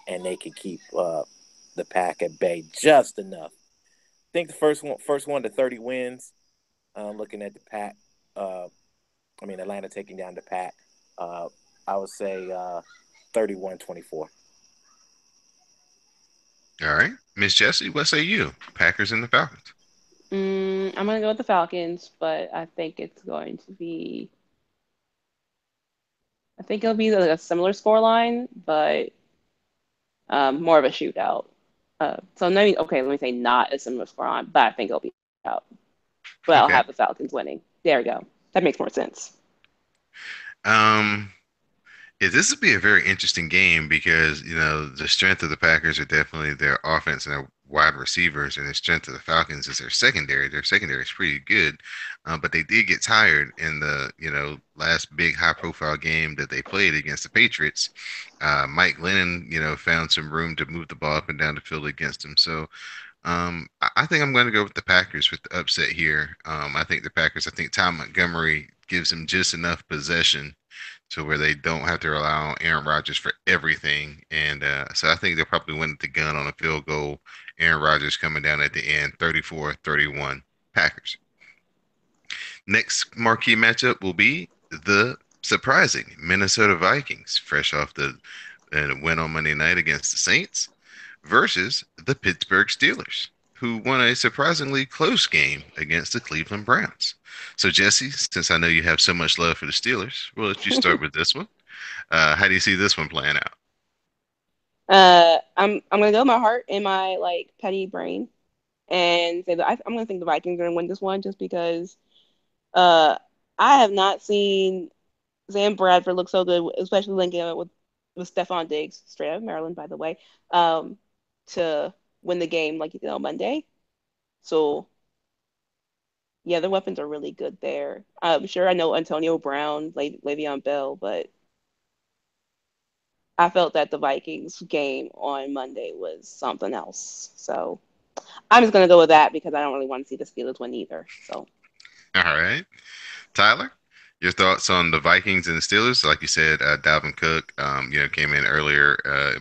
and they can keep the Pack at bay just enough. I think the first one to 30 wins. Looking at the Pack, Atlanta taking down the Pack. Uh, I would say 31-24. All right. Miss Jessie, what say you? Packers and the Falcons. I'm gonna go with the Falcons, but I think it'll be like a similar scoreline, but more of a shootout. Let me say not a similar scoreline, but I think it'll be a shootout. But I'll Okay. have the Falcons winning. There we go. That makes more sense. Um, Yeah, this would be a very interesting game because, the strength of the Packers are definitely their offense and their wide receivers, and the strength of the Falcons is their secondary. Their secondary is pretty good, but they did get tired in the, last big high-profile game that they played against the Patriots. Mike Glennon, found some room to move the ball up and down the field against them. So, I think I'm going to go with the Packers with the upset here. I think Ty Montgomery gives them just enough possession to where they don't have to rely on Aaron Rodgers for everything. And so I think they'll probably win the gun on a field goal. Aaron Rodgers coming down at the end, 34-31 Packers. Next marquee matchup will be the surprising Minnesota Vikings, fresh off the win on Monday night against the Saints, versus the Pittsburgh Steelers, who won a surprisingly close game against the Cleveland Browns. So, Jesse, since I know you have so much love for the Steelers, we'll let you start with this one. How do you see this one playing out? I'm gonna go with my heart and my like petty brain and say that I'm gonna think the Vikings are gonna win this one just because uh I have not seen Sam Bradford look so good, especially linking it with Stephon Diggs, straight out of Maryland, by the way, um, to win the game like you did on Monday. So yeah, the weapons are really good there. I'm sure I know Antonio Brown, Le'Veon Bell, but I felt that the Vikings game on Monday was something else. So I'm just gonna go with that because I don't really want to see the Steelers win either. So All right. Tyler, your thoughts on the Vikings and the Steelers? Like you said, Dalvin Cook, came in earlier,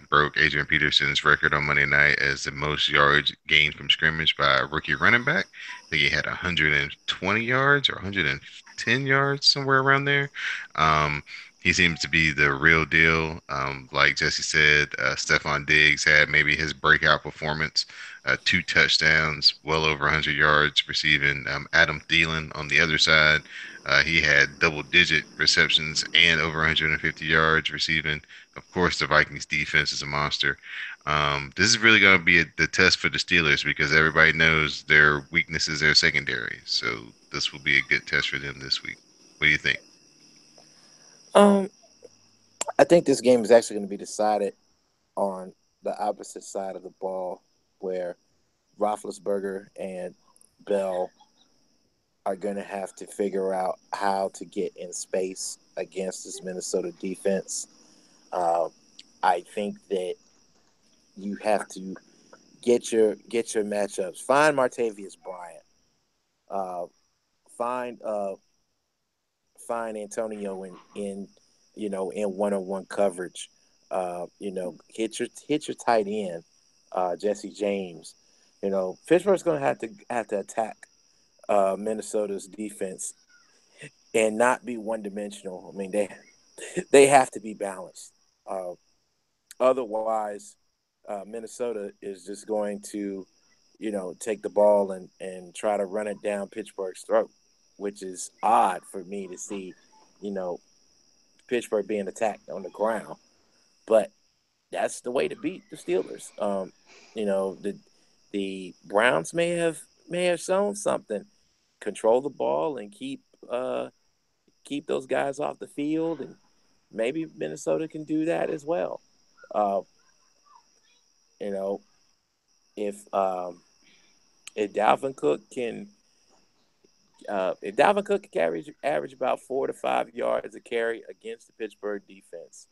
broke Adrian Peterson's record on Monday night as the most yards gained from scrimmage by a rookie running back. I think he had 120 yards or 110 yards, somewhere around there. Um, he seems to be the real deal. Like Jesse said, Stephon Diggs had maybe his breakout performance, two touchdowns, well over 100 yards receiving. Adam Thielen on the other side, he had double-digit receptions and over 150 yards receiving. Of course, the Vikings defense is a monster. This is really going to be the test for the Steelers because everybody knows their weakness is their secondary. So this will be a good test for them this week. What do you think? Um, I think this game is actually going to be decided on the opposite side of the ball, where Roethlisberger and Bell are going to have to figure out how to get in space against this Minnesota defense. Uh, I think that you have to get your matchups. Find Martavius Bryant. Uh, find find Antonio in one-on-one coverage. Hit your tight end, Jesse James. Pittsburgh's going to have to attack Minnesota's defense and not be one dimensional. I mean, they have to be balanced. Otherwise, Minnesota is just going to, take the ball and try to run it down Pittsburgh's throat, which is odd for me to see, you know, Pittsburgh being attacked on the ground. But that's the way to beat the Steelers. The Browns may have shown something. Control the ball and keep those guys off the field, and maybe Minnesota can do that as well. Uh, you know, if if Dalvin Cook can average about 4 to 5 yards a carry against the Pittsburgh defense,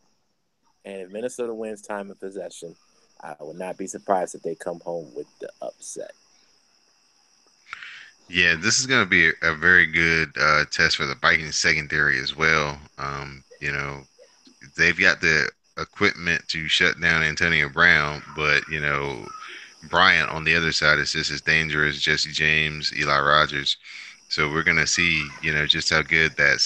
and if Minnesota wins time of possession, I would not be surprised if they come home with the upset. Yeah, this is going to be a very good test for the Vikings secondary as well. They've got the equipment to shut down Antonio Brown, but Bryant on the other side is just as dangerous as Jesse James, Eli Rogers. So we're gonna see, just how good that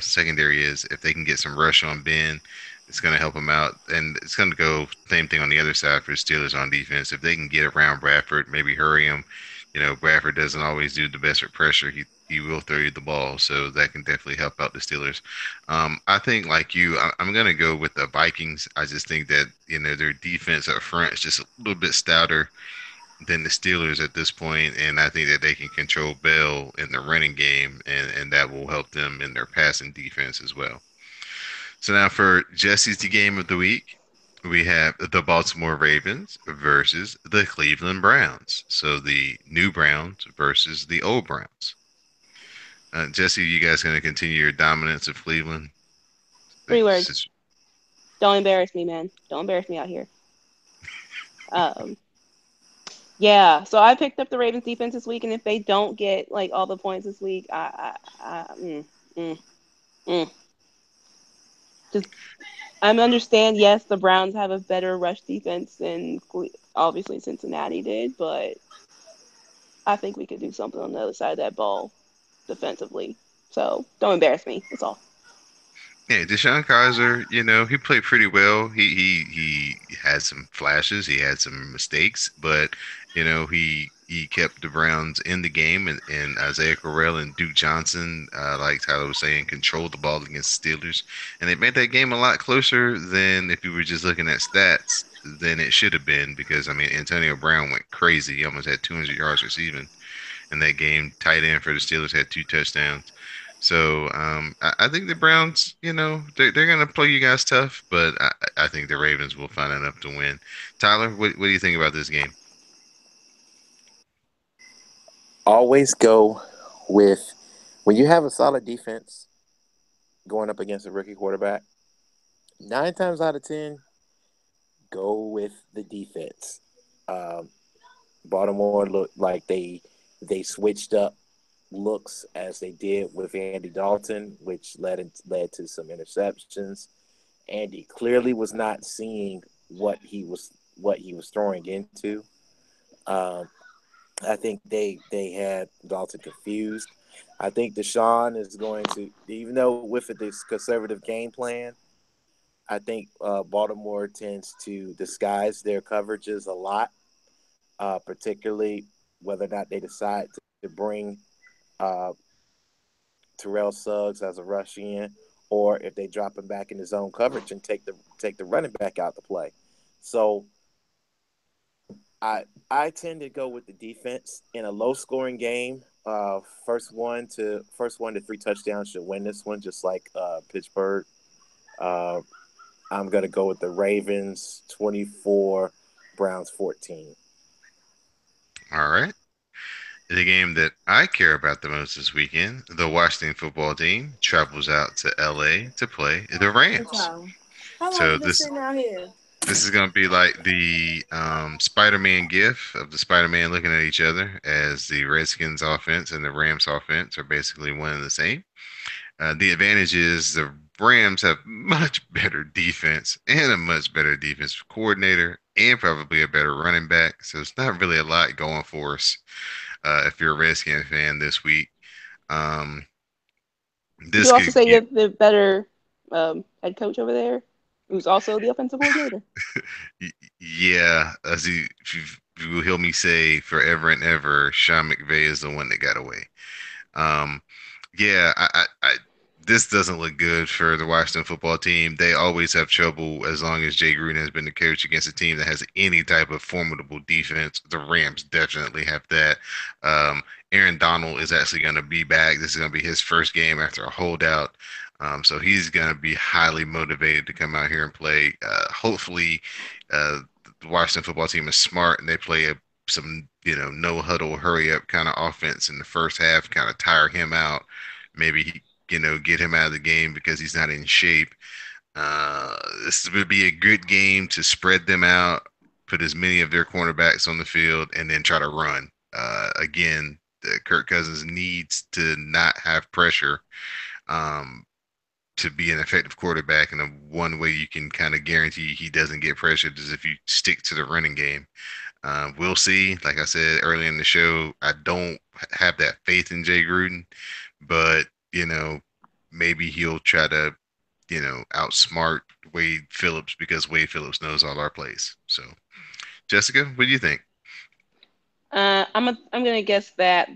secondary is. If they can get some rush on Ben, it's gonna help them out, and it's gonna go same thing on the other side for the Steelers on defense. If they can get around Bradford, maybe hurry him. Bradford doesn't always do the best with pressure. He will throw you the ball, so that can definitely help out the Steelers. I think, like you, I'm gonna go with the Vikings. I just think that their defense up front is just a little bit stouter than the Steelers at this point, and I think that they can control Bell in the running game, and that will help them in their passing defense as well. So now for Jesse's game of the week, we have the Baltimore Ravens versus the Cleveland Browns. So the new Browns versus the old Browns. Jesse, you guys going to continue your dominance of Cleveland? 3 words. Don't embarrass me, man. Don't embarrass me out here. Um, yeah. So I picked up the Ravens defense this week, and if they don't get like all the points this week, mm, mm. Just I understand. Yes, the Browns have a better rush defense than obviously Cincinnati did, but I think we could do something on the other side of that ball defensively. So don't embarrass me. That's all. Yeah, Deshaun Kaiser, he played pretty well. He had some flashes, he had some mistakes, but he kept the Browns in the game, and Isaiah Correll and Duke Johnson, like Tyler was saying, controlled the ball against Steelers, and it made that game a lot closer than if you were just looking at stats than it should have been. Because I mean, Antonio Brown went crazy; he almost had 200 yards receiving in that game. Tight end for the Steelers had 2 touchdowns. So I think the Browns, they're going to play you guys tough, but I think the Ravens will find enough to win. Tyler, what do you think about this game? Always go with when you have a solid defense going up against a rookie quarterback. 9 times out of 10, go with the defense. Um, Baltimore looked like they switched up looks as they did with Andy Dalton, which led to some interceptions. Andy clearly was not seeing what he was throwing into. Um, I think they had Dalton confused. I think Deshaun is going to, even though with this conservative game plan, I think Baltimore tends to disguise their coverages a lot, particularly whether or not they decide to bring uh, Terrell Suggs as a rush in, or if they drop him back in his own coverage and take the running back out to play. So I tend to go with the defense in a low scoring game. First one to 3 touchdowns should win this one, just like Pittsburgh. Uh, I'm gonna go with the Ravens 24, Browns 14. All right. The game that I care about the most this weekend, the Washington football team travels out to LA to play the Rams. How long So you been sitting out here? this is going to be like the Spider-Man gif of the Spider-Man looking at each other, as the Redskins offense and the Rams offense are basically one and the same. The advantage is the Rams have much better defense and a much better defensive coordinator and probably a better running back. So it's not really a lot going for us if you're a Redskins fan this week. Um, You this also could say you get have the better head coach over there, who's also the offensive coordinator. yeah, as you will hear me say forever and ever, Sean McVay is the one that got away. Um, yeah, this doesn't look good for the Washington football team. They always have trouble as long as Jay Gruden has been the coach against a team that has any type of formidable defense. The Rams definitely have that. Aaron Donald is actually going to be back. This is going to be his first game after a holdout. So he's going to be highly motivated to come out here and play. Hopefully, the Washington football team is smart and they play some no huddle hurry up kind of offense in the first half, kind of tire him out. Maybe get him out of the game because he's not in shape. This would be a good game to spread them out, put as many of their cornerbacks on the field, and then try to run. Again, Kirk Cousins needs to not have pressure um, to be an effective quarterback. And the one way you can kind of guarantee he doesn't get pressured is if you stick to the running game. We'll see. Like I said earlier in the show, I don't have that faith in Jay Gruden, but maybe he'll try to, outsmart Wade Phillips because Wade Phillips knows all our plays. So, Jessica, what do you think? I'm gonna guess that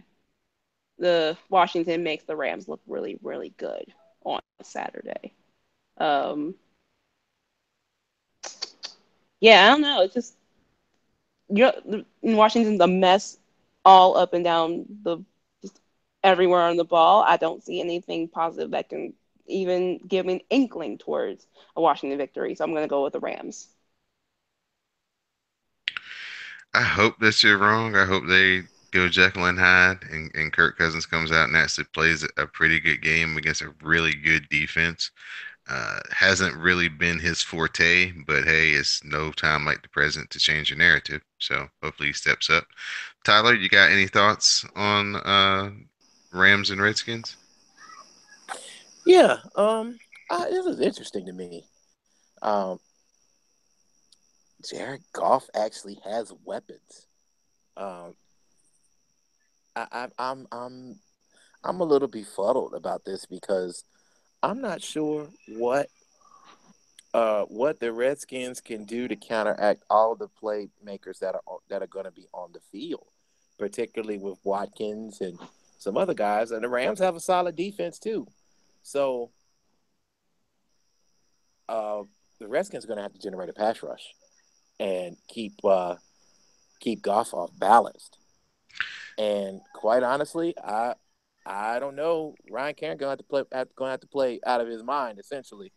the Washington makes the Rams look really really good on Saturday. Um, yeah, I don't know. It's just in Washington's a mess all up and down the just everywhere on the ball. I don't see anything positive that can even give me an inkling towards a Washington victory. So I'm going to go with the Rams. I hope that you're wrong. I hope they go Jekyll and Hyde and Kirk Cousins comes out and actually plays a pretty good game against a really good defense. Hasn't really been his forte, but hey, it's no time like the present to change your narrative. So hopefully he steps up. Tyler, you got any thoughts on Rams and Redskins? Yeah. This is interesting to me. Um, Jared Goff actually has weapons. Um, I'm a little befuddled about this because I'm not sure what the Redskins can do to counteract all the playmakers that are going to be on the field, particularly with Watkins and some other guys. And the Rams have a solid defense too, so the Redskins are going to have to generate a pass rush and keep Goff off balanced. And quite honestly, I don't know. Ryan Kerrigan going to have to play out of his mind essentially.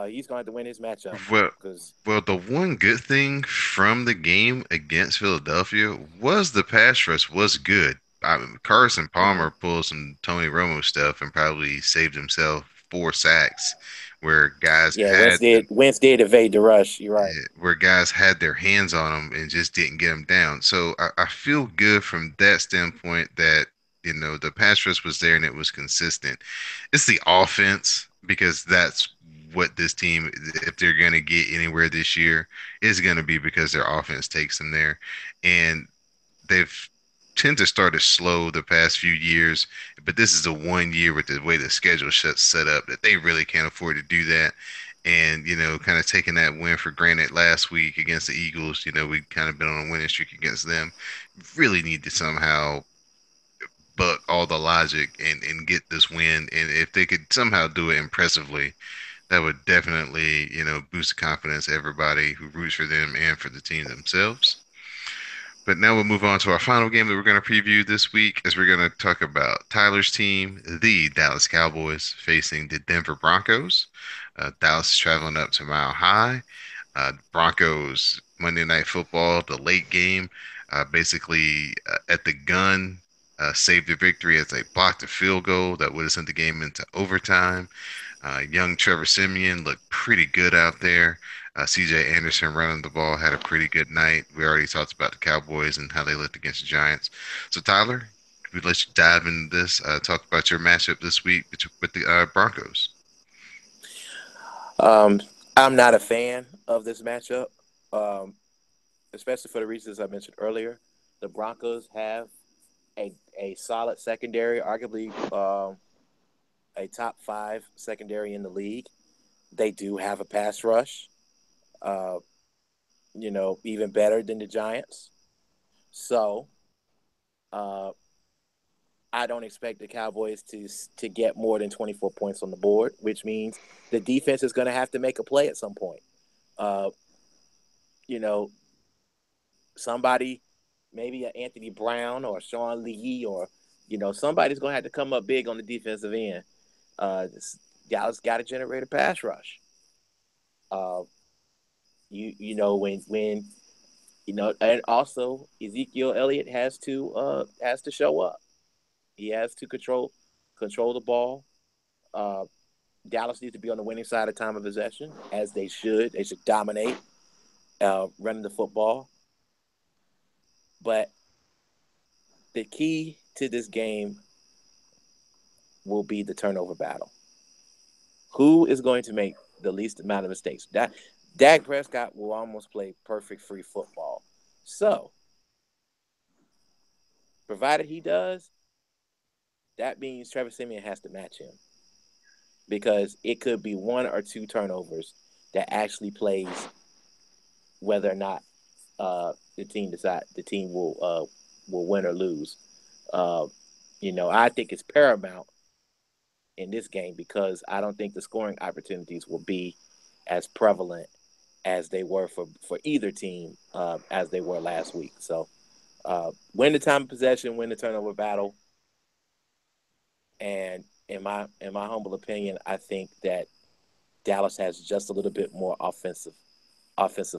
He's going to have to win his matchup Well, because well, the one good thing from the game against Philadelphia was the pass rush was good. Carson Palmer pulled some Tony Romo stuff and probably saved himself 4 sacks, where guys yeah, had Wentz did evade the rush. You're right. where guys had their hands on him and just didn't get him down. So I feel good from that standpoint that the pass rush was there and it was consistent. It's the offense because that's what this team, if they're going to get anywhere this year, is going to be because their offense takes them there, and they've tend to start slow the past few years, but this is the one year with the way the schedule set up that they really can't afford to do that. And kind of taking that win for granted last week against the Eagles, we kind of been on a winning streak against them. Really need to somehow buck all the logic and get this win. And if they could somehow do it impressively, that would definitely, boost the confidence of everybody who roots for them and for the team themselves. But now we'll move on to our final game that we're going to preview this week, as we're going to talk about Tyler's team, the Dallas Cowboys, facing the Denver Broncos. Dallas is traveling up to Mile High. Broncos Monday Night Football, the late game, basically at the gun, saved the victory as they blocked a field goal that would have sent the game into overtime. Young Trevor Siemian looked pretty good out there. CJ Anderson running the ball had a pretty good night. We already talked about the Cowboys and how they looked against the Giants. So, Tyler, we'd let you dive into this. Talk about your matchup this week with the Broncos. I'm not a fan of this matchup, especially for the reasons I mentioned earlier. The Broncos have a solid secondary, arguably a top 5 secondary in the league. They do have a pass rush, even better than the Giants. So I don't expect the Cowboys to get more than 24 points on the board, which means the defense is going to have to make a play at some point. Somebody, maybe Anthony Brown or Sean Lee or, somebody's going to have to come up big on the defensive end. Dallas got to generate a pass rush. And also Ezekiel Elliott has to show up. He has to control the ball. Dallas needs to be on the winning side of time of possession, as they should. They should dominate running the football. But the key to this game will be the turnover battle. Who is going to make the least amount of mistakes? Dak Prescott will almost play perfect free football. So, provided he does, that means Trevor Siemian has to match him, because it could be 1 or 2 turnovers that actually plays whether or not the team will win or lose. I think it's paramount in this game because I don't think the scoring opportunities will be as prevalent as they were for either team as they were last week. So win the time of possession, win the turnover battle, and in my humble opinion, I think that Dallas has just a little bit more offensive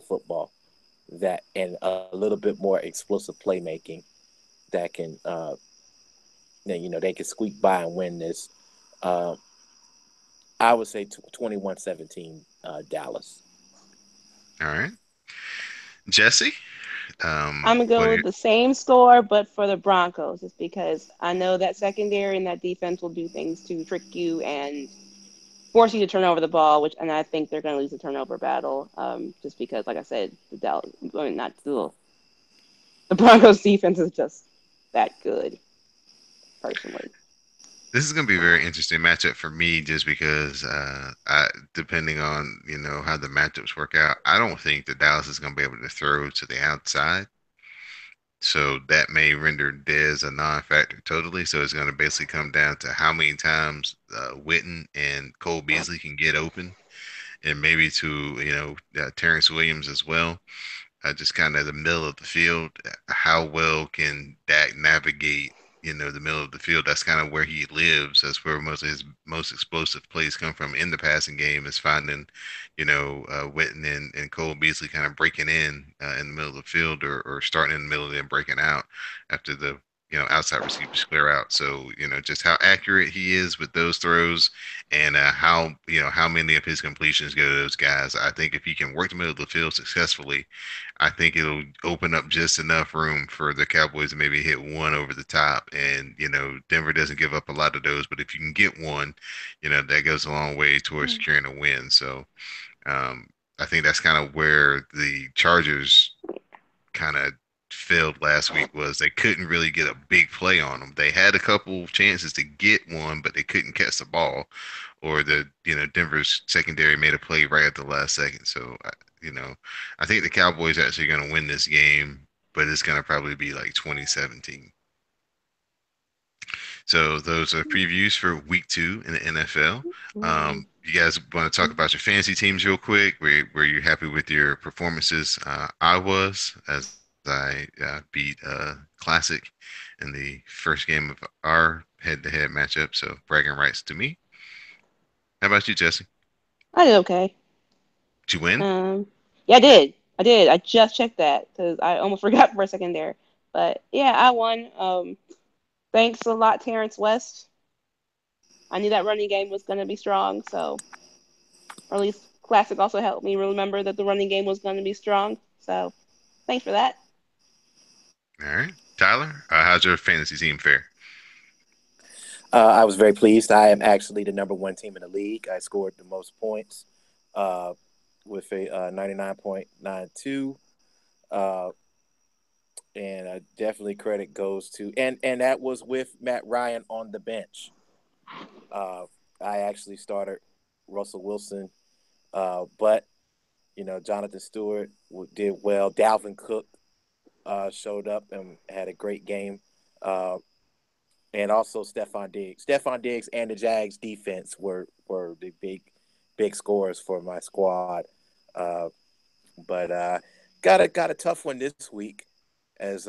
football that and a little bit more explosive playmaking that can they can squeak by and win this. Uh, I would say 21-17 Dallas. All right. Jesse, I'm gonna what go are with you? the same score, but for the Broncos, just because I know that secondary and that defense will do things to trick you and force you to turn over the ball, and I think they're going to lose the turnover battle. Just because, like I said, not the Broncos defense is just that good, personally. This is going to be a very interesting matchup for me, just because depending on how the matchups work out, I don't think that Dallas is going to be able to throw to the outside. So that may render Dez a non-factor totally. So it's going to basically come down to how many times Witten and Cole Beasley can get open, and maybe to Terrence Williams as well. Just kind of the middle of the field. How well can Dak navigate, the middle of the field? That's kind of where he lives. That's where most of his most explosive plays come from in the passing game, is finding, Witten and Cole Beasley kind of breaking in the middle of the field, or starting in the middle and then breaking out after the outside receivers clear out. So just how accurate he is with those throws, and how many of his completions go to those guys. I think if he can work the middle of the field successfully, I think it'll open up just enough room for the Cowboys to maybe hit one over the top. And, Denver doesn't give up a lot of those, but if you can get one, that goes a long way towards Mm. securing a win. So um, I think that's kind of where the Chargers kind of failed last week, was they couldn't really get a big play on them. They had a couple chances to get one, but they couldn't catch the ball, or Denver's secondary made a play right at the last second. So you know, I think the Cowboys actually going to win this game, but it's going to probably be like 2017. So those are previews for week 2 in the NFL. You guys want to talk about your fantasy teams real quick? Were you happy with your performances? I was, as I beat Classic in the first game of our head-to-head matchup. So bragging rights to me. How about you, Jesse? I did okay. Did you win? Yeah, I did. I did. I just checked that because I almost forgot for a second there. But yeah, I won. Thanks a lot, Terrence West. I knew that running game was going to be strong, so or at least Classic also helped me remember that the running game was going to be strong. So thanks for that. All right. Tyler, how's your fantasy team fare? I was very pleased. I am actually the number one team in the league. I scored the most points uh, with a 99.92. Uh, and definitely credit goes to and that was with Matt Ryan on the bench. Uh, I actually started Russell Wilson, but Jonathan Stewart did well. Dalvin Cook showed up and had a great game, uh, and also Stephon Diggs. Stephon Diggs and the Jags defense were the big scorers for my squad. Uh, but got a tough one this week, as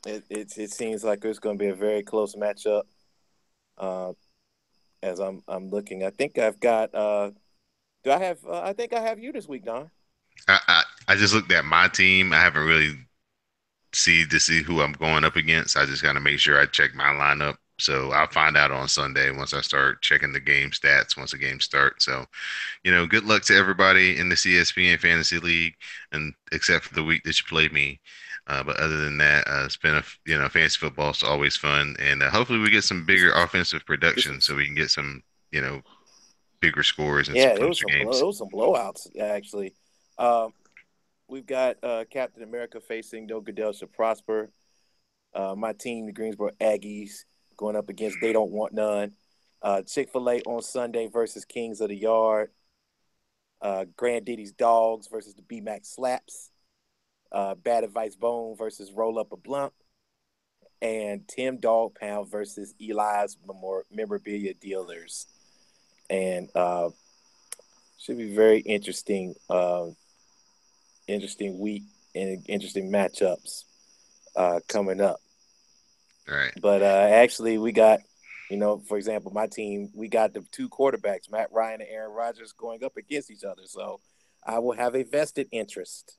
it seems like it's going to be a very close matchup. Uh, as I'm looking, I think I've got. Do I have? I think I have you this week, Don. I just looked at my team. I haven't really see who I'm going up against. I just got to make sure I check my lineup. So I'll find out on Sunday once I start checking the game stats once the game starts. So, good luck to everybody in the CSPN Fantasy League, and except for the week that you played me. But other than that, it's been fantasy football is always fun, and hopefully we get some bigger offensive This production was so we can get some, bigger scores and some Yeah, it was closer games. some blowouts actually. Um, we've got Captain America facing No Goodell Should Prosper. My team, the Greensboro Aggies, going up against They Don't Want None. Chick-fil-A on Sunday versus Kings of the Yard. Granddaddy's Dogs versus the B-Mac Slaps. Bad Advice Bone versus Roll Up a Blunt. And Tim Dog Pound versus Eli's Memorabilia Dealers. And should be very interesting, interesting week and interesting matchups coming up. All right. But actually, we got For example, my team, we got the two quarterbacks, Matt Ryan and Aaron Rodgers, going up against each other. So I will have a vested interest.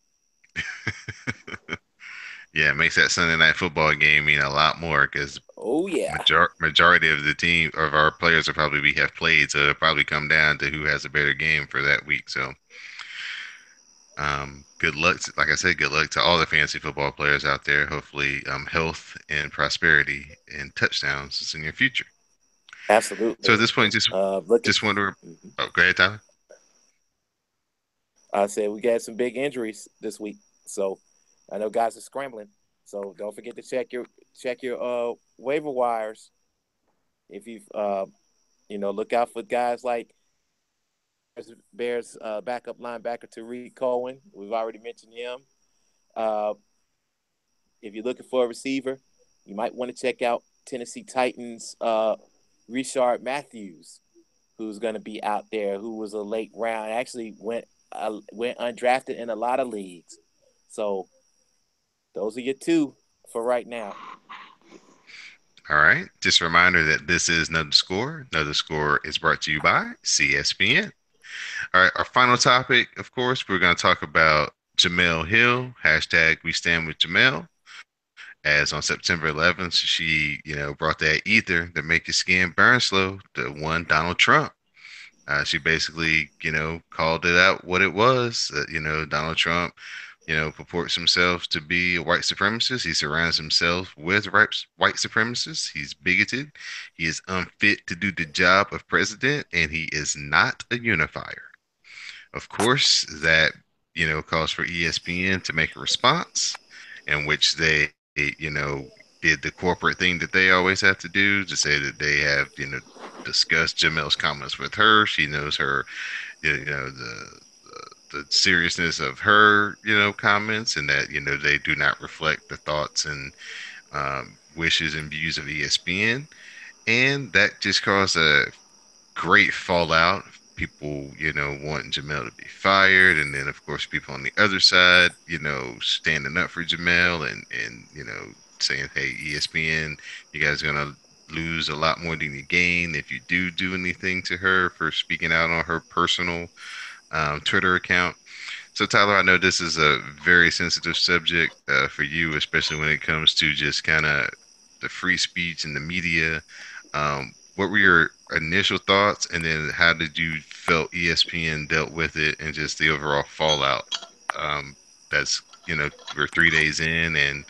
Yeah, it makes that Sunday night football game mean a lot more because Oh yeah, majority of the team of our players will probably have played, so it'll probably come down to who has a better game for that week. So, good luck. Like I said, good luck to all the fantasy football players out there. Hopefully, health and prosperity and touchdowns is in your future. So absolutely. at this point, Looking. just wonder. Mhm. Oh, go ahead, Tyler. I said we got some big injuries this week, so I know guys are scrambling. So don't forget to check your waiver wires. If you've look out for guys like Bears backup linebacker Tariq Cohen. We've already mentioned him. Uh, if you're looking for a receiver, you might want to check out Tennessee Titans Richard Matthews, who's going to be out there. Who was a late round, actually went undrafted in a lot of leagues. So those are your two for right now. All right. Just a reminder that this is Another Score. Another Score is brought to you by CSPN. All right. Our final topic, of course, we're going to talk about Jamel Hill. Hashtag We Stand With Jamel. As on September 11th, she, brought that ether that make your skin burn slow to one Donald Trump. She basically, called it out what it was. Donald Trump, purports himself to be a white supremacist. He surrounds himself with white supremacists. He's bigoted. He is unfit to do the job of president, and he is not a unifier. Of course, that, calls for ESPN to make a response in which they, did the corporate thing that they always have to do to say that they have, discussed Jamel's comments with her. She knows her, the seriousness of her, comments, and that they do not reflect the thoughts and wishes and views of ESPN, and that just caused a great fallout. People, wanting Jamel to be fired, and then of course people on the other side, standing up for Jamel and saying, "Hey, ESPN, you guys are gonna lose a lot more than you gain if you do anything to her for speaking out on her personal Twitter account." So, Tyler, I know this is a very sensitive subject for you, especially when it comes to just kind of the free speech and the media. What were your initial thoughts, and then how did you felt ESPN dealt with it, and just the overall fallout? That's we're 3 days in, and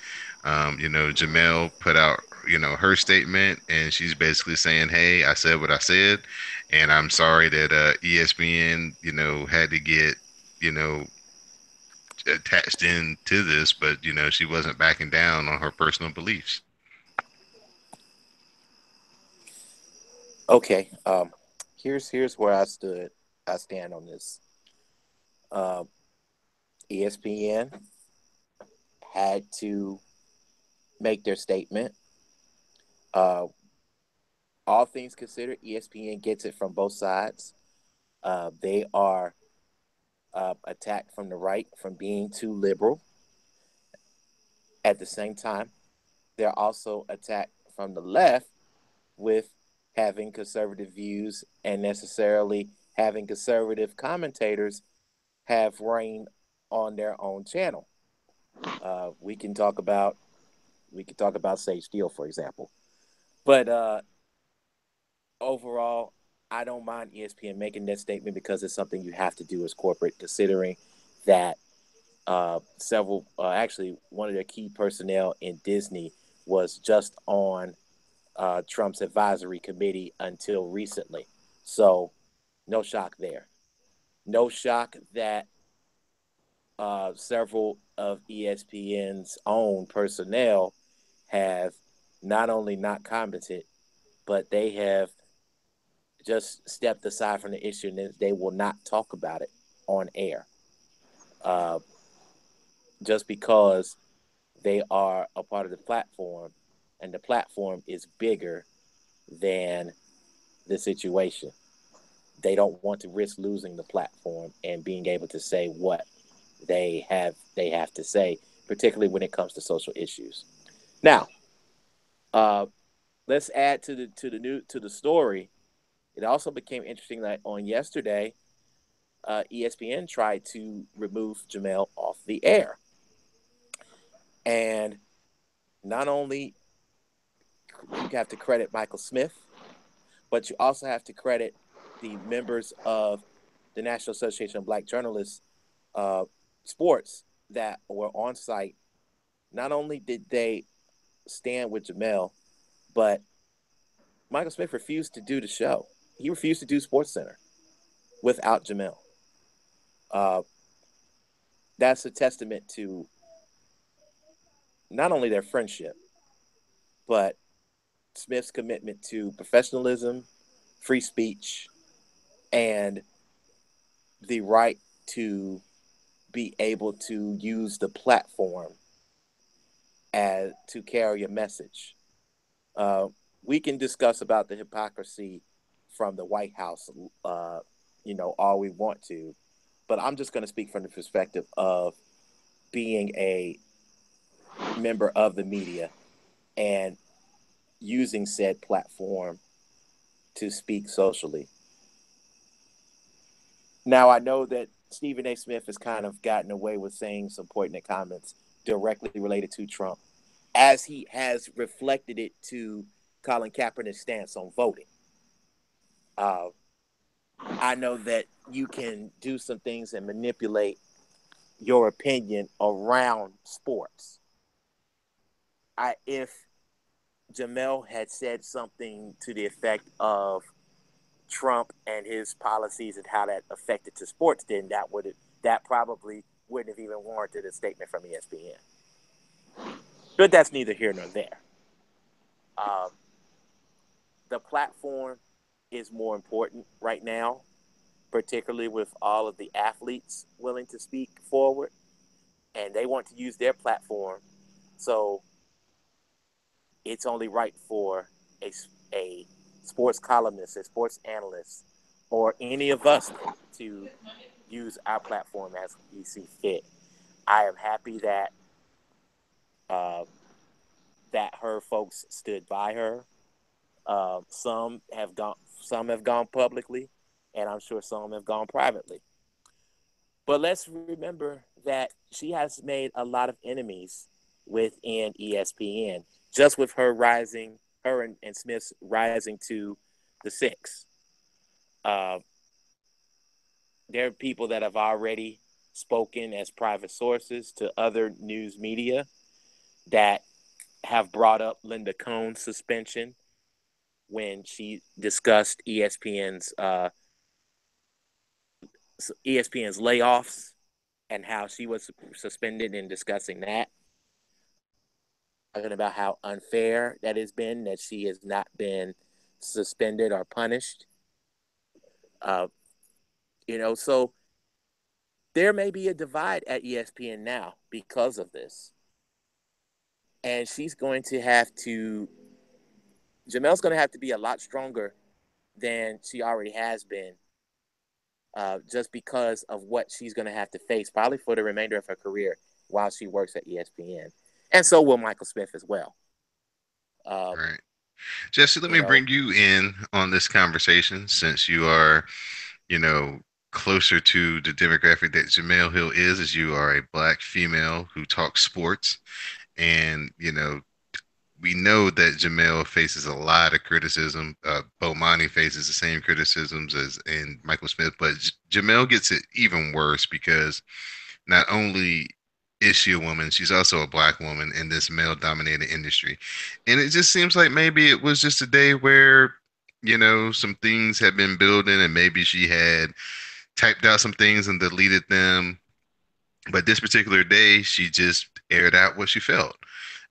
Jamel put out her statement, and she's basically saying, "Hey, I said what I said, and I'm sorry that ESPN had to get you know attached into this, but she wasn't backing down on her personal beliefs." Okay. Here's where I stand on this. Um, ESPN had to make their statement. Uh, all things considered, ESPN gets it from both sides. They are attacked from the right from being too liberal. At the same time, they're also attacked from the left with having conservative views and necessarily having conservative commentators have reign on their own channel. We can talk about Sage Steele, for example. But overall, I don't mind ESPN making that statement because it's something you have to do as corporate, considering that actually, one of their key personnel in Disney was just on Trump's advisory committee until recently. So, no shock there. No shock that several of ESPN's own personnel have not only not commented, but they have just stepped aside from the issue and they will not talk about it on air. Uh, just because they are a part of the platform and the platform is bigger than the situation. They don't want to risk losing the platform and being able to say what they have to say, particularly when it comes to social issues. Now, uh, let's add to the story. It also became interesting that on yesterday, ESPN tried to remove Jamel off the air, and not only you have to credit Michael Smith, but you also have to credit the members of the National Association of Black Journalists, sports that were on site. Not only did they stand with Jamel, but Michael Smith refused to do the show. He refused to do Sports Center without Jamel. Uh, that's a testament to not only their friendship, but Smith's commitment to professionalism, free speech, and the right to be able to use the platform as to carry a message. Uh, we can discuss about the hypocrisy from the White House, all we want to, but I'm just going to speak from the perspective of being a member of the media and using said platform to speak socially. Now, I know that Stephen A. Smith has kind of gotten away with saying some poignant comments directly related to Trump, as he has reflected it to Colin Kaepernick's stance on voting. I know that you can do some things and manipulate your opinion around sports. If Jamel had said something to the effect of Trump and his policies and how that affected to sports, then that probably wouldn't have even warranted a statement from ESPN. But that's neither here nor there. The platform is more important right now, particularly with all of the athletes willing to speak forward, and they want to use their platform. So it's only right for a sports columnist, a sports analyst, or any of us to use our platform as we see fit. I am happy that her folks stood by her. Some have gone publicly, and I'm sure some have gone privately. But let's remember that she has made a lot of enemies within ESPN, just with her and Smith's rising to the six. There are people that have already spoken as private sources to other news media that have brought up Linda Cohn's suspension when she discussed ESPN's layoffs and how she was suspended in discussing that. Talking about how unfair that has been, that she has not been suspended or punished. So there may be a divide at ESPN now because of this. And Jamel's going to have to be a lot stronger than she already has been, just because of what she's going to have to face probably for the remainder of her career while she works at ESPN. And so will Michael Smith as well. Right. Jesse, let me bring you in on this conversation since you are, closer to the demographic that Jemele Hill is, as you are a Black female who talks sports. And, we know that Jamel faces a lot of criticism. Bomani faces the same criticisms as in Michael Smith, but Jamel gets it even worse because not only is she a woman, she's also a Black woman in this male-dominated industry. And it just seems like maybe it was just a day where, some things had been building and maybe she had typed out some things and deleted them. But this particular day, she just aired out what she felt.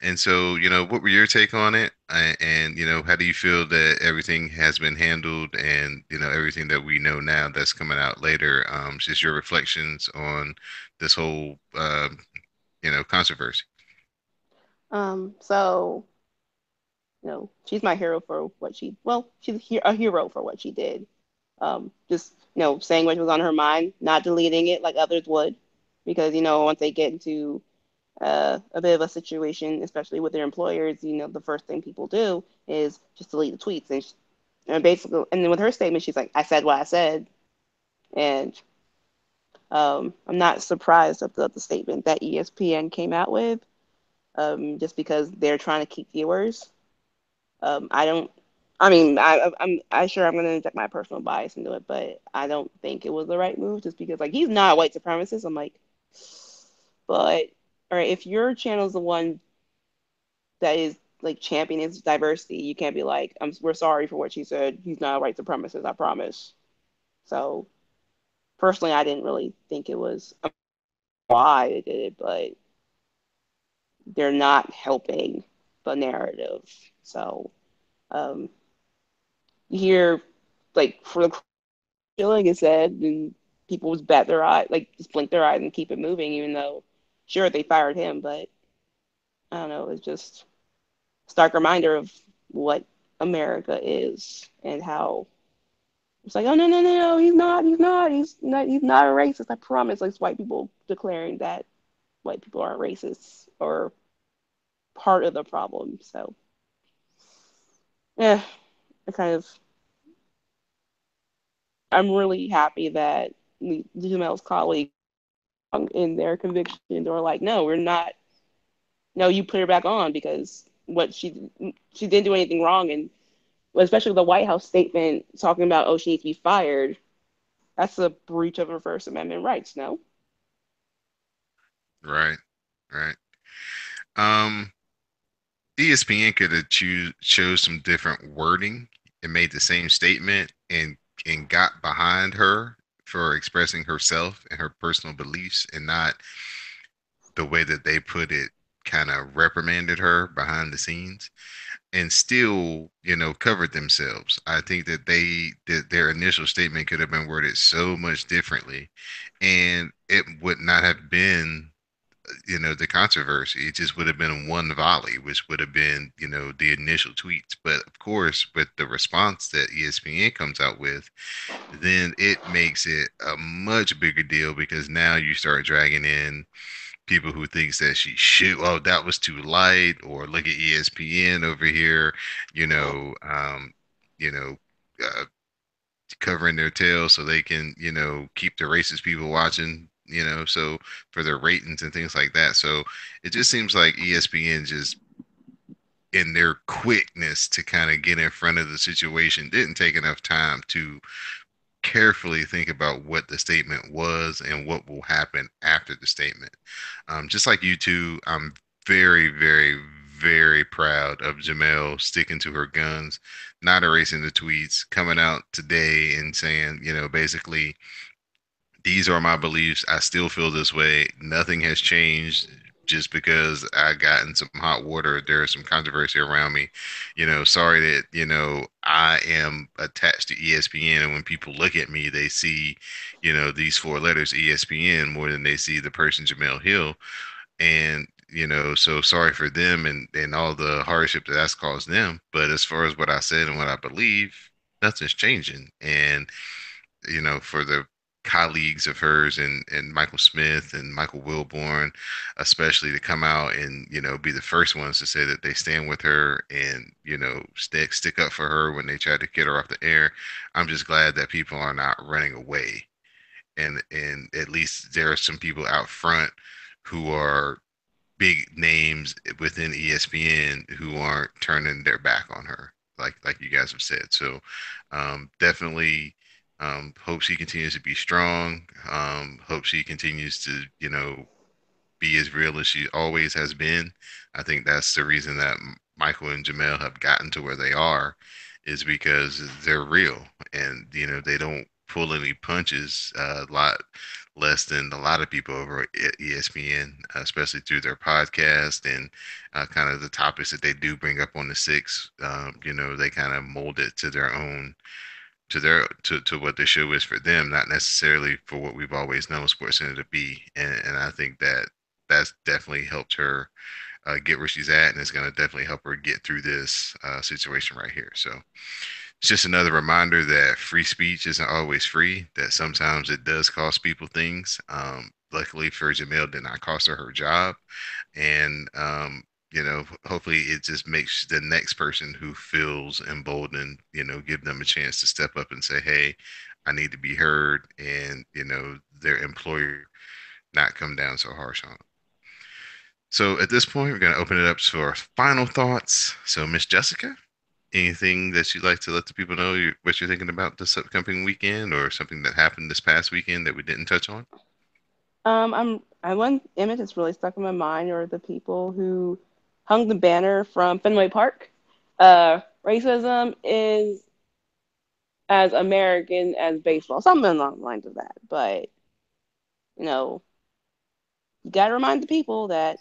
And so, what were your take on it? And, how do you feel that everything has been handled and, everything that we know now that's coming out later? Just your reflections on this whole, controversy. So, she's my hero for she's a hero for what she did. Just, saying what was on her mind, not deleting it like others would, because, once they get into a bit of a situation, especially with their employers. The first thing people do is just delete the tweets, and basically, and then with her statement, she's like, "I said what I said," and I'm not surprised of the statement that ESPN came out with, just because they're trying to keep viewers. I don't. I mean, I'm sure I'm going to inject my personal bias into it, but I don't think it was the right move, just because like he's not a white supremacist. I'm like, but all right, if your channel is the one that is like championing his diversity, you can't be like, we're sorry for what she said. He's not a white supremacist, I promise. So personally, I didn't really think it was why they did it, but they're not helping the narrative. So um, you hear like for the killing is said, and people just bat their eye, like just blink their eyes and keep it moving, even though sure they fired him, but I don't know, it's just a stark reminder of what America is and how it's like, oh no, he's not a racist. I promise. Like white people declaring that white people aren't racist or part of the problem. So yeah, I kind of I'm really happy that Jamel's colleagues in their conviction are like, no, we're not. No, you put her back on because what she didn't do anything wrong, and especially the White House statement talking about, oh, she needs to be fired. That's a breach of her First Amendment rights. No. Right. Right. Um, ESPN could have chose some different wording and made the same statement and got behind her for expressing herself and her personal beliefs and not the way that they put it, kind of reprimanded her behind the scenes and still, covered themselves. I think that their initial statement could have been worded so much differently and it would not have been, the controversy. It just would have been one volley, which would have been, the initial tweets. But of course, with the response that ESPN comes out with, then it makes it a much bigger deal because now you start dragging in people who thinks that she should, oh, that was too light, or look at ESPN over here, you know, um, you know, uh, covering their tails so they can, keep the racist people watching, so for their ratings and things like that. So it just seems like ESPN just in their quickness to kind of get in front of the situation didn't take enough time to carefully think about what the statement was and what will happen after the statement. Just like you two, I'm very, very, very proud of Jamel sticking to her guns, not erasing the tweets, coming out today and saying, basically, these are my beliefs. I still feel this way. Nothing has changed just because I got in some hot water. There's some controversy around me. Sorry that, I am attached to ESPN. And when people look at me, they see, these four letters ESPN more than they see the person Jamel Hill. And, so sorry for them and all the hardship that that's caused them. But as far as what I said and what I believe, nothing's changing. And for the colleagues of hers and Michael Smith and Michael Wilborn, especially to come out and, be the first ones to say that they stand with her and, stick up for her when they tried to get her off the air. I'm just glad that people are not running away. And at least there are some people out front who are big names within ESPN who aren't turning their back on her, like you guys have said. So definitely hope she continues to be strong. Hope she continues to, be as real as she always has been. I think that's the reason that Michael and Jamel have gotten to where they are, is because they're real and they don't pull any punches. A lot less than a lot of people over at ESPN, especially through their podcast and kind of the topics that they do bring up on the six. They kind of mold it to their own, to what the show is for them, not necessarily for what we've always known SportsCenter to be. And I think that that's definitely helped her get where she's at, and it's going to definitely help her get through this situation right here. So it's just another reminder that free speech isn't always free, that sometimes it does cost people things. luckily for Jamil, did not cost her her job. And, hopefully it just makes the next person who feels emboldened, give them a chance to step up and say, hey, I need to be heard. And, their employer not come down so harsh on them. So at this point, we're going to open it up for final thoughts. So, Miss Jessica, anything that you'd like to let the people know what you're thinking about this upcoming weekend, or something that happened this past weekend that we didn't touch on? One image that's really stuck in my mind are the people who hung the banner from Fenway Park. Racism is as American as baseball, something along the lines of that. But you know, you got to remind the people that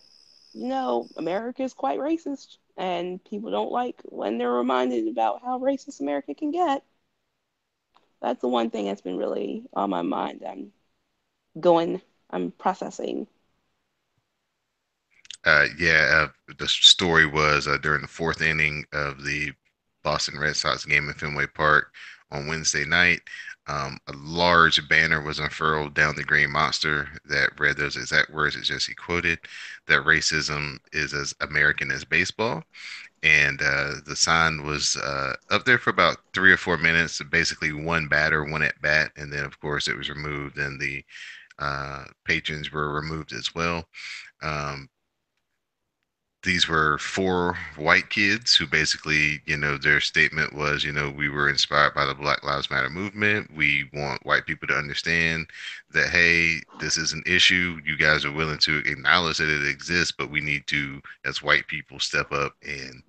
America is quite racist, and people don't like when they're reminded about how racist America can get. That's the one thing that's been really on my mind. I'm processing. The story was during the fourth inning of the Boston Red Sox game in Fenway Park on Wednesday night. A large banner was unfurled down the Green Monster that read those exact words that Jesse quoted, that racism is as American as baseball. And the sign was up there for about 3 or 4 minutes, basically one batter, one at bat. And then, of course, it was removed, and the patrons were removed as well. These were four white kids who basically, their statement was, we were inspired by the Black Lives Matter movement. We want white people to understand that, hey, this is an issue. You guys are willing to acknowledge that it exists, but we need to, as white people, step up and,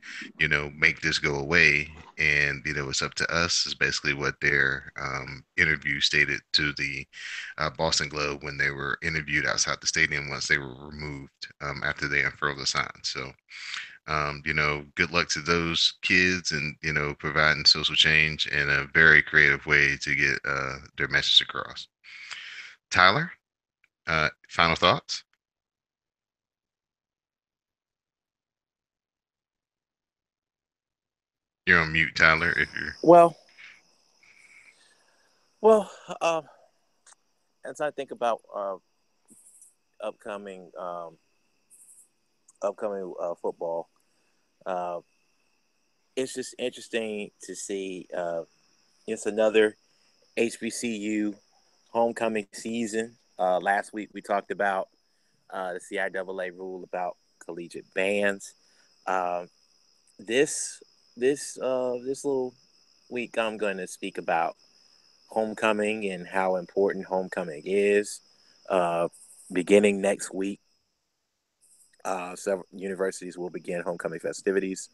make this go away. And, it's up to us, is basically what their interview stated to the Boston Globe when they were interviewed outside the stadium once they were removed after they unfurled the sign. So, good luck to those kids, and, providing social change in a very creative way to get their message across. Tyler, final thoughts? You're on mute, Tyler. If you're Well, as I think about upcoming football, uh, it's just interesting to see. It's another HBCU homecoming season. Last week we talked about the CIAA rule about collegiate bands. Um, this little week, I'm going to speak about homecoming and how important homecoming is. Uh, Beginning next week, several universities will begin homecoming festivities.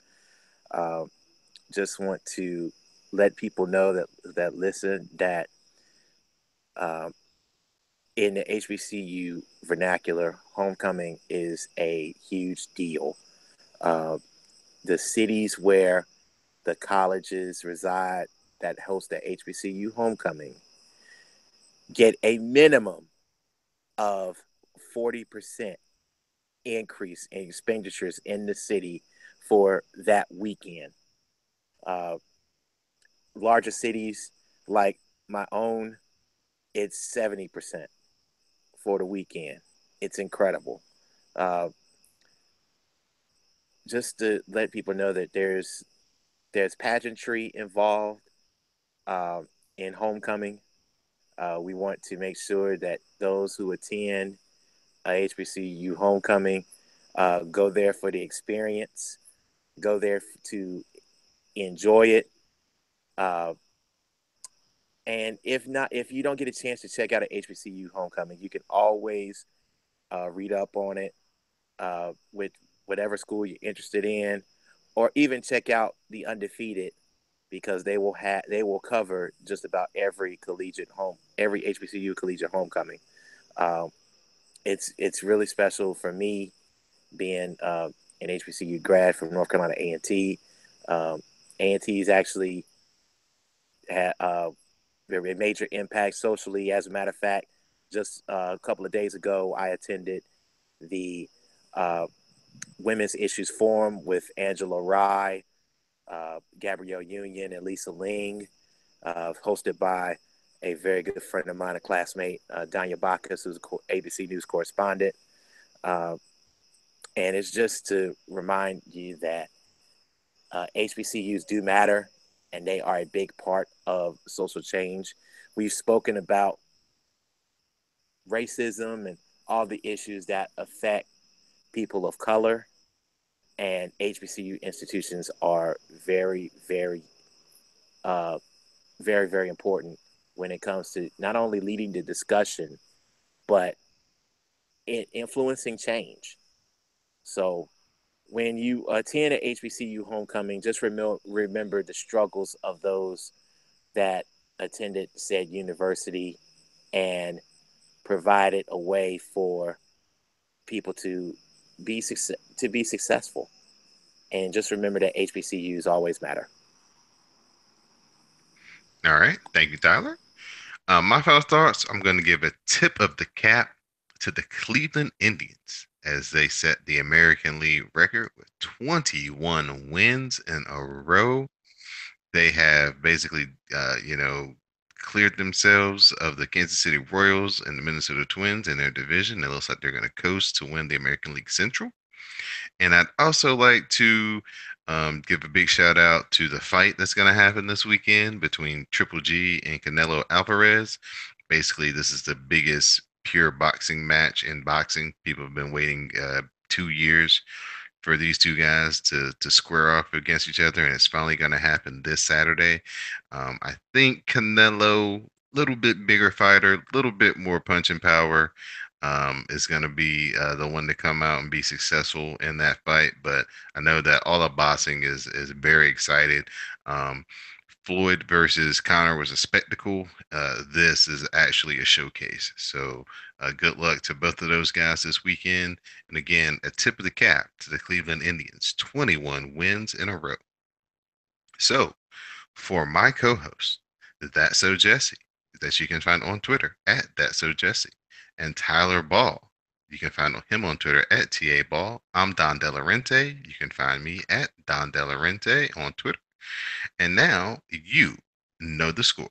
Uh, just want to let people know that listen, that um, in the HBCU vernacular, homecoming is a huge deal. Uh, the cities where the colleges reside that host the HBCU homecoming get a minimum of 40% increase in expenditures in the city for that weekend. Uh, Larger cities like my own, it's 70% for the weekend. It's incredible. Uh, just to let people know that there's pageantry involved uh, in homecoming. We want to make sure that those who attend HBCU homecoming go there for the experience, go there to enjoy it. Uh, and if you don't get a chance to check out an HBCU homecoming, you can always read up on it with whatever school you're interested in, or even check out the Undefeated, because they will cover just about every HBCU collegiate homecoming. Um, it's really special for me, being an HBCU grad from North Carolina A&T. A&T has actually had very major impact socially. As a matter of fact, just a couple of days ago, I attended the uh, Women's Issues Forum with Angela Rye, Gabrielle Union, and Lisa Ling, hosted by a very good friend of mine, a classmate, Danya Bacchus, who's ABC News correspondent. Uh, and it's just to remind you that HBCUs do matter, and they are a big part of social change. We've spoken about racism and all the issues that affect people of color, and HBCU institutions are very, uh, very important when it comes to not only leading the discussion, but influencing change. So when you attend an HBCU homecoming, just remember the struggles of those that attended said university and provided a way for people to be successful. And just remember that HBCUs always matter. All right. Thank you, Tyler. My final thoughts, I'm going to give a tip of the cap to the Cleveland Indians as they set the American League record with 21 wins in a row. They have basically, cleared themselves of the Kansas City Royals and the Minnesota Twins in their division. It looks like they're going to coast to win the American League Central. And I'd also like to give a big shout out to the fight that's going to happen this weekend between Triple G and Canelo Alvarez. Basically, this is the biggest pure boxing match in boxing. People have been waiting 2 years for these two guys to square off against each other, and it's finally going to happen this Saturday. I think Canelo, little bit bigger fighter, little bit more punching power, is going to be the one to come out and be successful in that fight. But I know that all of boxing is very excited. Um, Floyd versus Connor was a spectacle. This is actually a showcase. So good luck to both of those guys this weekend. And again, a tip of the cap to the Cleveland Indians, 21 wins in a row. So for my co-host, That's So Jesse, that you can find on Twitter at That's So Jesse, and Tyler Ball, you can find him on Twitter at TA Ball. I'm Don Delarente. You can find me at Don Delarente on Twitter. And now you know the score.